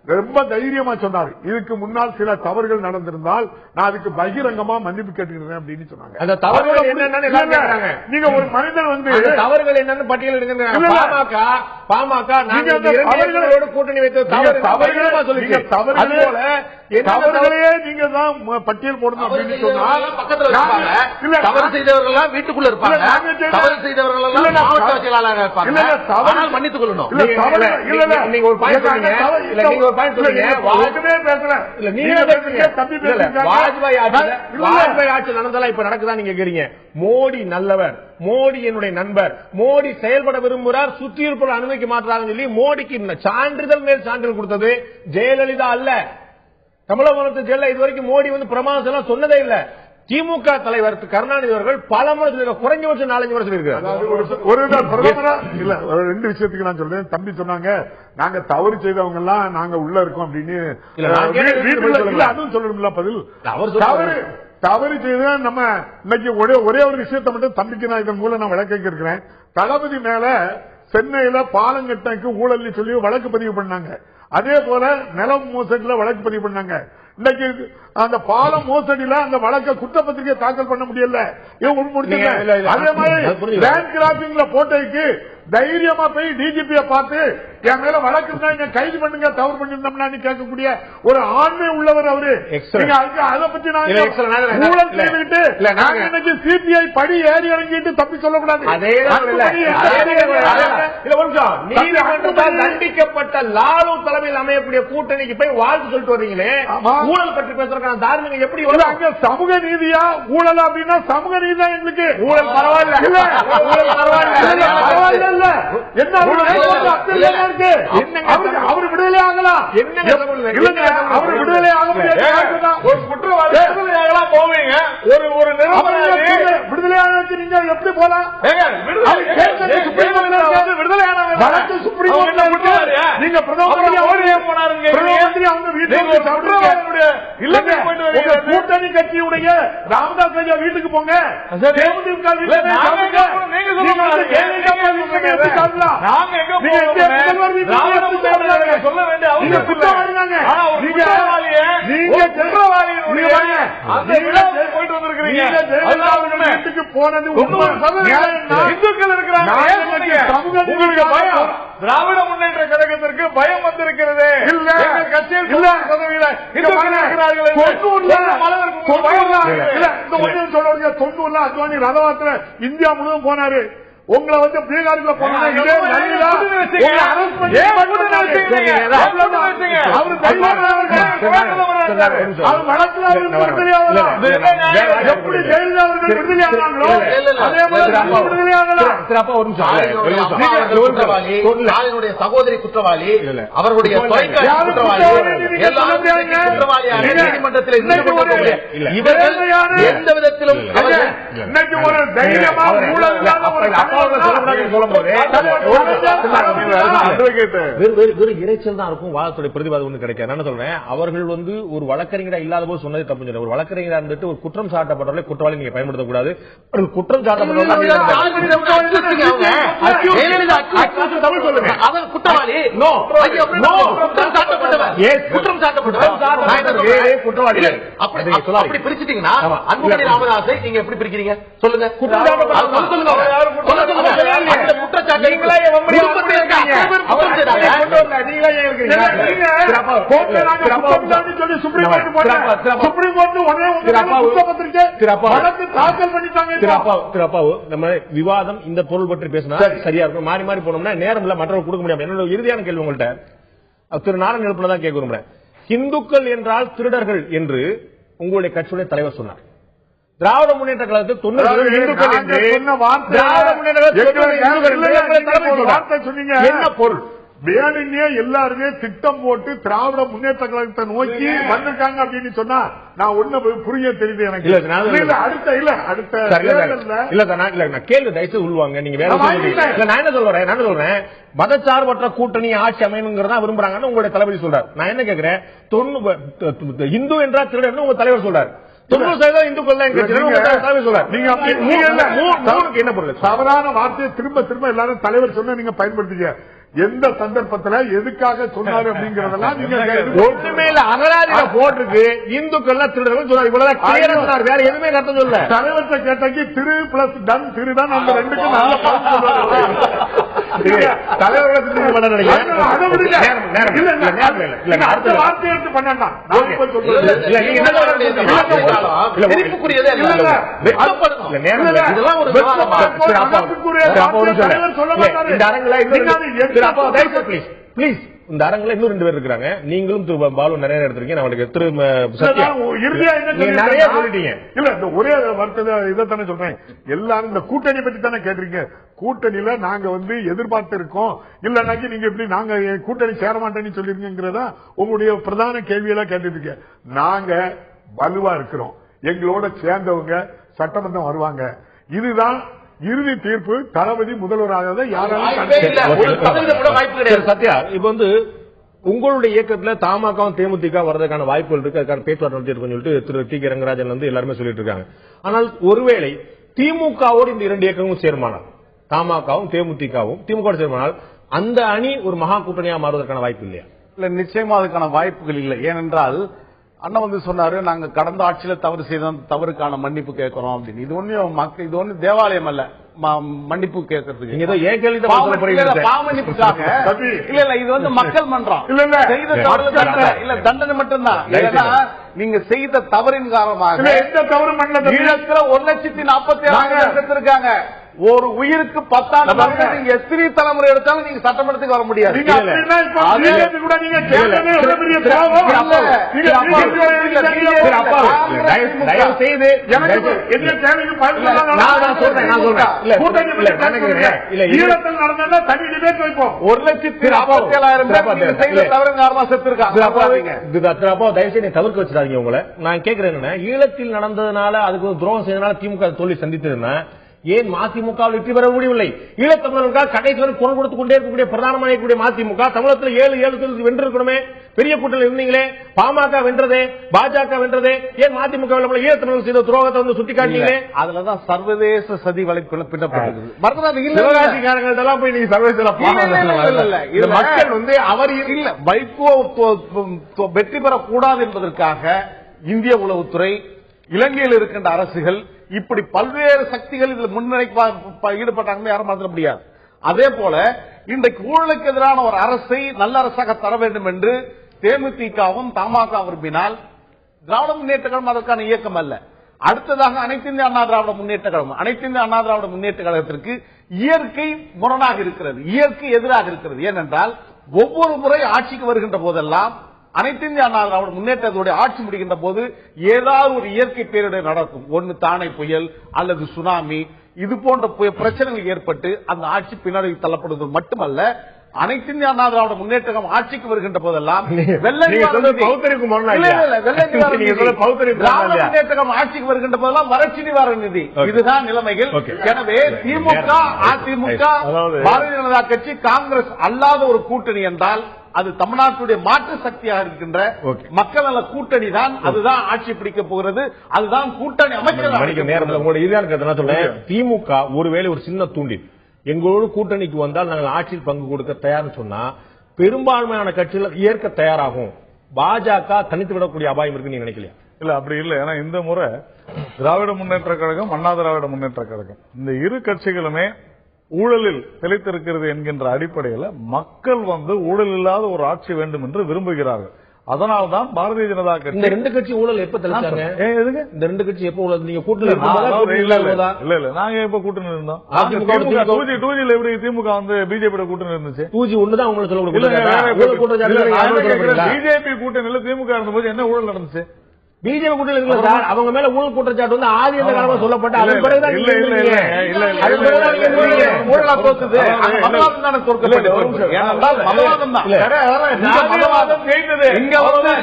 ரொம்ப தைரியமா சொன்னார், இதுக்கு முன்னால் சில தவறுகள் நடந்திருந்தால் நான் அதுக்கு பகிரங்கமா மன்னிப்பு கேட்டுக்கிறேன் அப்படின்னு சொன்னாங்க. அந்த தவறுகள் என்னன்னு நீங்க ஒரு மனிதன் தவறுகள் என்னன்னு பட்டியல் பாமக கூட்டணி வைத்த தவறுகளையே நீங்க தான் பட்டியல் போடணும் அப்படின்னு சொன்னால் தவறு செய்தவர்கள் வீட்டுக்குள்ள இருப்பாங்க, தவறு செய்தவர்கள் மன்னித்துக் கொள்ளணும். நீங்க ஒரு வாஜ்பாய் ஆட்சி நடந்தாலும் இப்ப நடக்குதா நீங்க கேக்குறீங்க. மோடி நல்லவர், மோடி என்னுடைய நண்பர், மோடி செயல்பட விரும்புகிறார், சுற்றியிருப்பவர்கள் அனுமதிக்க மாட்டாங்க சொல்லி மோடிக்கு சான்றிதழ் மேல் சான்றிதழ் கொடுத்தது ஜெயலலிதா அல்ல. தமிழக ஜெயலலிதா இதுவரைக்கும் மோடி பிரமாணம் எல்லாம் சொன்னதே இல்ல. திமுக தலைவர் கருணாநிதி அவர்கள் பல முறை குறைஞ்சபட்சம் 4-5 முறை சொல்லியிருக்காரு. ஒரு பிரதமரா இல்ல 2 விஷயத்துக்கு நான் சொல்றேன். தம்பி சொன்னாங்க நாங்க தவறு செய்தவங்க எல்லாம் நாங்க உள்ள இருக்கோம் அப்படின்னு. அதுவும் சொல்லணும்ல பதில். தவறு செய்த நம்ம இன்னைக்கு ஒரே ஒரு விஷயத்தை மட்டும் தம்பிக்கு நான் இதன் மூலம் நான் விளக்க இருக்கிறேன். தளபதி மேல சென்னையில பாலங்கட்டக்கு ஊழல் சொல்லி வழக்கு பதிவு பண்ணாங்க. அதே போல நிலம் மோசடியில வழக்கு பதிவு பண்ணாங்க. இன்னைக்கு அந்த பால மோசடியில அந்த வழக்க குற்றப்பத்திரிகை தாக்கல் பண்ண முடியல. அதே மாதிரி லேண்ட் கிராப்பிங்ல போட்டதுக்கு தைரியமா போய் டிஜிபியை பார்த்து என் மேல வழக்கு கைது பண்ணுங்க, தவறு பண்ணிருந்தோம்னா கேட்கக்கூடிய ஒரு ஆண்மை உள்ளவர் அவரு. அதை பத்தி ஊழல் செய்துட்டு இன்னைக்கு சிபிஐ படி ஏறி இறங்கிட்டு தப்பி சொல்லக்கூடாது. நீதிமன்றத்தால் தண்டிக்கப்பட்ட லாலு தலைமையில் அமையக்கூடிய கூட்டணிக்கு போய் வாழ்த்து சொல்லிட்டு வர்றீங்களே, ஊழல் பற்றி பேசுறதுக்கான தார்மீகம் எப்படி அங்க சமூக நீதியா ஊழல் அப்படின்னா சமூக நீதி தான் எங்களுக்கு. ஊழல் பரவாயில்ல, பரவாயில்ல என்ன அவர் விடுதலை ஆகலாம். அவர் விடுதலை ஆக ஒரு குற்றவாளி போவீங்க, ஒரு விடுதலை ஆனதுக்கு நீங்க எப்படி போலாம்? விடுதலை ஆன சுப்ரீம் கோர்ட்ல நீங்க பிரதமர் அவங்க வீட்டுக்கு கூட்டணி கட்சியுடைய ராமதாஸ் ஐயா வீட்டுக்கு போங்க. சொல்ல வேண்டிய போயிட்டு வந்திருக்கிறீங்க. போனது இந்துக்கள் இருக்கிறாங்க. உங்களுக்கு பயம், திராவிட முன்னேற்ற கழகத்திற்கு பயம் வந்திருக்கிறது. கட்சியில் 90 அத்வானி ரதவாத்திர இந்தியா முழுவதும் போனாரு. உங்களை வந்து பீகாருக்குள்ள போனாங்க. எப்படி ஜெயலலிதா அவர்கள் விடுதலை ஆனாங்களோ அதே மாதிரி சகோதரி குற்றவாளி, அவர்களுடைய நீதிமன்றத்தில் இவர்கள் எந்த விதத்திலும் இன்னைக்கு ஒரு தைரியமா இறைச்சல் தான் இருக்கும். வாதத்துடைய பிரதிவாதம் ஒண்ணு கிடைக்காது. என்ன சொல்றேன், அவர்கள் வந்து ஒரு வழக்கறிஞரா இல்லாத போது சொன்னது தப்பு சொல்றேன். ஒரு வழக்கறிஞரா இருந்துட்டு ஒரு குற்றம் சாட்டப்பட்டவர்களை குற்றவாளி நீங்க பயன்படுத்தக்கூடாது. குற்றம் சாட்டப்பட்டவர்கள் குற்றவாளி குற்றவாளிகள் அப்படி பிரிச்சுட்டீங்கன்னா அன்புமணி ராமதாஸை நீங்க எப்படி பிரிக்கிறீங்க சொல்லுங்க. விவாதம் இந்த பொருள் பற்றி பேசினா சரியா இருக்கும். மாறி மாறி போனோம்னா நேரம் இல்ல, மற்றவர்கள் கொடுக்க முடியாது. என்னோட இறுதியான கேள்வி உங்கள்கிட்ட திரு நாராயண எழுப்புதான் கேட்க விரும்புறேன். இந்துக்கள் என்றால் திருடர்கள் என்று உங்களுடைய கட்சியுடைய தலைவர் சொன்னார். திராவிட முன்னேற்ற கழகத்தில் 90 இந்துக்கள் என்று என்ன பொருள்? வேணுன்னே எல்லாருமே திட்டம் போட்டு திராவிட முன்னேற்ற கழகத்தை நோக்கி வந்திருக்காங்க அப்படின்னு சொன்னா நான் ஒண்ணு புரிய தெரியுது எனக்கு. கேள்வி தயவுசெய்து உள்வாங்க. நீங்க வேற நான் என்ன சொல்றேன், மதச்சார்பற்ற கூட்டணி ஆட்சி அமையணுங்கிறதா விரும்புறாங்கன்னு உங்களுடைய தளபதி சொல்றாரு. நான் என்ன கேட்கிறேன், இந்து என்றா திருடன் உங்க தலைவர் சொல்றாரு. 90% இந்துக்கள் என்ன பொருள்? தவறான வார்த்தையை திரும்ப திரும்ப எல்லாரும் தலைவர் சொன்ன நீங்க பயன்படுத்திக்க. எந்த சந்தர்ப்பத்துல எதுக்காக சொன்னாரு அப்படிங்கறதெல்லாம் நீங்க ஒன்றுமே இல்ல. அகராதியில போட்டிருக்கு இந்துக்கள் திருடர்கள் சொன்னார். இவ்வளவுதான் வேற எதுவுமே கருத்து சொல்ல. தலைவர்கிட்ட கேட்டாக்கி திரு பிளஸ் டன் திருதான் அந்த ரெண்டுக்கும் நல்ல வார்த்தை எடுத்து பண்ணா இந்த அரங்கில இன்னும் 2 பேர் இருக்காங்க. நீங்களும் திரு பாலு நிறைய எடுத்திருக்கீங்க. அவங்களுக்கு திரு நிறைய சொல்லிட்டீங்க. இல்ல இந்த ஒரே வார்த்தை இதைத்தானே சொல்றேன். எல்லாரும் இந்த கூட்டணி பத்தி தானே கேட்டிருக்கீங்க. கூட்டணியில நாங்க வந்து எதிர்பார்த்து இருக்கோம். இல்லன்னாக்கி நீங்க எப்படி நாங்க கூட்டணி சேர மாட்டேன்னு சொல்லிருக்கீங்கிறதா உங்களுடைய பிரதான கேள்வியெல்லாம் கேட்டுட்டு இருக்கேன். நாங்க வலுவா இருக்கிறோம். எங்களோட சேர்ந்தவங்க சட்டமன்றம் வருவாங்க. இதுதான் இறுதி தீர்ப்பு. தளபதி முதல்வராக யாராலும் சத்யா இப்ப வந்து உங்களுடைய இயக்கத்துல தமாகவும் தேமுதிக வர்றதுக்கான வாய்ப்புகள் இருக்கு. அதுக்கான பேச்சுவார்த்தை நடத்திருக்கோம் சொல்லிட்டு திரு டி. கே. ரங்கராஜன் வந்து எல்லாருமே சொல்லிட்டு இருக்காங்க. ஆனால் ஒருவேளை திமுகவோடு இந்த 2 இயக்கங்களும் சேர்மானால், தமாகவும் தேமுதிகவும் திமுக சேர்மானால் அந்த அணி ஒரு மகா கூட்டணியா மாறுவதற்கான வாய்ப்பு இல்லையா? இல்ல, நிச்சயமா அதுக்கான வாய்ப்புகள் இல்லை. ஏனென்றால் அண்ணன் வந்து சொன்னாரு, நாங்க கடந்த ஆட்சியில தவறு செய்தோம், தவறுக்கான மன்னிப்பு கேட்கிறோம் அப்படின்னு. இது ஒண்ணு தேவாலயம் அல்ல மன்னிப்பு கேட்கறதுக்கு. இல்ல இது வந்து மக்கள் மன்றம். செய்த தவறு இல்ல தண்டனை மட்டும்தான். நீங்க செய்த தவறின் காரணமாக எந்த தவறு பண்ணல. 1,40,000 எடுத்திருக்காங்க. ஒரு உயிருக்கு 10 ஆண்டு நீங்க எத்தனை தலைமுறை எடுத்தாலும் நீங்க சட்டமன்றத்துக்கு வர முடியாது. தவிர்க்க வச்சிருக்காங்க உங்களை. நான் கேட்கிறேன், ஈழத்தில் நடந்ததுனால அதுக்கு துரோகம் செய்தனால திமுக தோல்வி சந்தித்ததுன்னா ஏன் மதிமுக வெற்றி பெற முடியவில்லை? ஈழத்தமிழர்களுக்காக கடைசி வரை குரல் கொடுத்துக் கொண்டே இருக்கக்கூடிய பிரதானமாக இருக்கக்கூடிய மதிமுக தமிழகத்தில் 7 வென்றிருக்கணுமே. பெரிய கூட்டத்தில் இருந்தீங்களே, பாமக வென்றதே, பாஜக வென்றதே, ஏன் மதிமுக ஈழத்தமிழர்கள் செய்த துரோகத்தை வந்து சுட்டிக்காட்டீங்களே? அதுலதான் சர்வதேச சதி வலைக்குள்ள பின்னப்பட்டது. சிவகாசிக்காரங்கள்டெல்லாம் போய் நீங்க சர்வதேச மக்கள் வந்து அவர் இல்ல வைகோ வெற்றி பெறக்கூடாது என்பதற்காக இந்திய உளவுத்துறை, இலங்கையில் இருக்கின்ற அரசுகள், இப்படி பல்வேறு சக்திகள் இதில் முன்னணிக்கு ஈடுபட்டாங்கன்னு யாரும் மறந்துட முடியாது. அதே போல இன்றைக்கு ஊழலுக்கு எதிரான ஒரு அரசை நல்ல அரசாக தர வேண்டும் என்று தேமுதிகவும் தமாக விரும்பினால் திராவிட முன்னேற்ற கழகம் அதற்கான இயக்கம் அல்ல. அடுத்ததாக அனைத்து இந்திய அண்ணா திராவிட முன்னேற்ற கழகம், அனைத்து இந்திய அண்ணா திராவிட முன்னேற்ற கழகத்திற்கு இயற்கை முரணாக இருக்கிறது, இயற்கை எதிராக இருக்கிறது. ஏனென்றால் ஒவ்வொரு முறை ஆட்சிக்கு வருகின்ற போதெல்லாம் அனைத்து இந்திய அண்ணா திராவிட முன்னேற்றத்தோடைய ஆட்சி முடிகின்ற போது ஏதாவது ஒரு இயற்கை பேரிடர் நடக்கும். ஒன்னு தானே புயல் அல்லது சுனாமி, இது போன்ற பிரச்சனைகள் ஏற்பட்டு அந்த ஆட்சி பின்னாடி தள்ளப்படுவது மட்டுமல்ல, அனைத்து இந்திய அண்ணா திராவிட முன்னேற்றம் ஆட்சிக்கு வருகின்ற போதெல்லாம் ஆட்சிக்கு வருகின்ற போதெல்லாம் வறட்சி நிவாரண நிதி, இதுதான் நிலைமைகள். எனவே திமுக, அதிமுக, பாரதிய ஜனதா கட்சி, காங்கிரஸ் அல்லாத ஒரு கூட்டணி என்றால் அது தமிழ்நாட்டுடைய மாற்று சக்தியாக இருக்கின்ற மக்கள் நல கூட்டணி தான். அதுதான் ஆட்சி பிடிக்க போகிறது, அதுதான் கூட்டணி அமைச்சர். திமுக ஒருவேளை ஒரு சின்ன தூண்டில் எங்களோடு கூட்டணிக்கு வந்தால் நாங்கள் ஆட்சியில் பங்கு கொடுக்க தயார்னு சொன்னா பெரும்பான்மையான கட்சிகள் ஏற்க தயாராகும். பாஜக தனித்து விடக்கூடிய அபாயம் இருக்கு நீங்க நினைக்கலையா? இல்ல, அப்படி இல்ல. ஏன்னா இந்த முறை திராவிட முன்னேற்ற கழகம், அண்ணா திராவிட முன்னேற்ற கழகம், இந்த இரு கட்சிகளுமே ஊழலில் திளைத்திருக்கிறது என்கின்ற அடிப்படையில் மக்கள் வந்து ஊழல் இல்லாத ஒரு ஆட்சி வேண்டும் என்று விரும்புகிறார்கள். அதனால்தான் பாரதிய ஜனதா கட்சி இந்த ரெண்டு கட்சி ஊழல் எப்ப தெளிச்சாங்க? இந்த ரெண்டு கட்சி எப்ப ஊழல்? நீங்க கூட்டணி இல்ல நாங்க எப்ப கூட்டணி இருந்தோம்? 2G எப்படி திமுக வந்து பிஜேபி கூட்டணி இருந்துச்சு? 2G ஒண்ணுதான் உங்களுக்கு சொல்ல பிஜேபி கூட்டணியில திமுக இருந்தபோது என்ன ஊழல் நடந்துச்சு? பிஜேபி கூட்டணி இருக்குல்ல சார், அவங்க மேல ஊழல் குற்றச்சாட்டு வந்து ஆதி என்ற காரணமா சொல்லப்பட்ட அதன் பிறகுதான்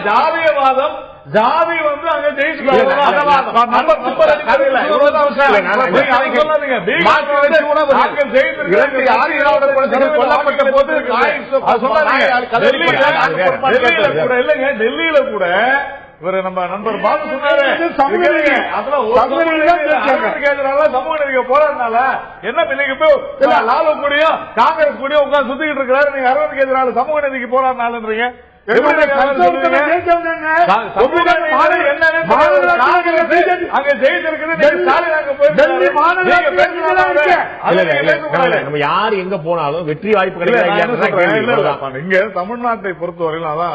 ஜாதியவாதம் ஜாதி வந்து அங்க கொல்லப்பட்ட போது டெல்லியில கூட இவரு நம்ம நண்பர் பாபு சொன்னாரு, சமூக நீதிக்கு போறதுனால என்ன இன்னைக்கு போய் லாலு கூடயும் காங்கிரஸ் கூடயும் உட்கார்ந்து சுத்திக்கிட்டு இருக்கிறாரு. நீங்க அரவிந்த் கெஜ்ரிவால் சமூக நீதிக்கு போறாருனாலன்றீங்க. யாரு எங்க போனாலும் வெற்றி வாய்ப்பு கிடையாது. இங்க தமிழ்நாட்டை பொறுத்தவரையில் அதான்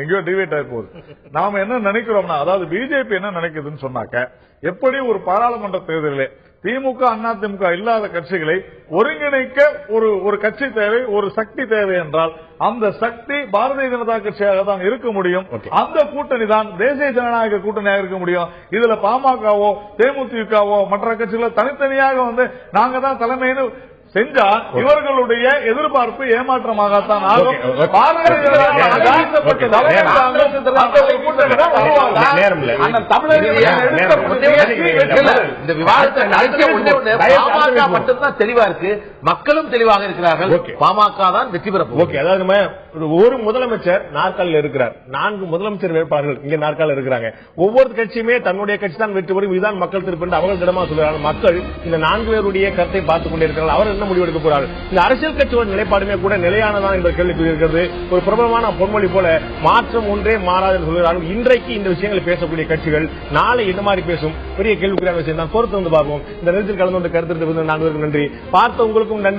எங்கேயோ டிவைட் ஆகி போகுது. நாம என்ன நினைக்கிறோம்னா, அதாவது பிஜேபி என்ன நினைக்குதுன்னு சொன்னாக்க, எப்படி ஒரு பாராளுமன்ற தேர்தலிலே திமுக, அதிமுக இல்லாத கட்சிகளை ஒருங்கிணைக்க ஒரு கட்சி தேவை, ஒரு சக்தி தேவை என்றால் அந்த சக்தி பாரதிய ஜனதா கட்சியாக தான் இருக்க முடியும். அந்த கூட்டணி தான் தேசிய ஜனநாயக கூட்டணியாக இருக்க முடியும். இதுல பாமகவோ தேமுதிகவோ மற்ற கட்சிகளோ தனித்தனியாக வந்து நாங்க தான் தலைமைன்னு செஞ்சா இவர்களுடைய எதிர்பார்ப்பு ஏமாற்றமாகத்தான் ஆகும். இந்த விவாதத்தை மட்டும்தான் தெளிவா இருக்கு, மக்களும் தெளிவாக இருக்கிறார்கள். பாமக தான் வெற்றி பெற போகுது. அதாவது ஒரு முதலமைச்சர் நாற்காலில் இருக்கிறார், 4 முதலமைச்சர் வேட்பாளர்கள் இங்க நாற்காலில் இருக்கிறாங்க. ஒவ்வொரு கட்சியுமே தன்னுடைய கட்சி தான் வெற்றி பெறும், இதுதான் மக்கள் திருப்பி அவர்கள் திடமா சொல்றாங்க. மக்கள் இந்த 4 பேருடைய கருத்தை பார்த்துக் கொண்டிருக்கிறார்கள். அவர் என்ன முடிவெடுக்க போறார்கள்? இந்த அரசியல் கட்சியோட நிலைப்பாடுமே கூட நிலையானதான் என்ற கேள்வி இருக்கிறது. ஒரு பிரபலமான பொன்மொழி போல மாற்றம் ஒன்றே மாறாது சொல்கிறார்கள். இன்றைக்கு இந்த விஷயங்களை பேசக்கூடிய கட்சிகள் நாளை என்ன மாதிரி பேசும் பெரிய கேள்விக்குறியான விஷயம் தான். பொறுத்து வந்து பார்ப்போம். இந்த நேரத்தில் கலந்து கொண்டு கருத்து 4 பேருக்கு நன்றி. பார்த்த உங்களுக்கும் நன்றி.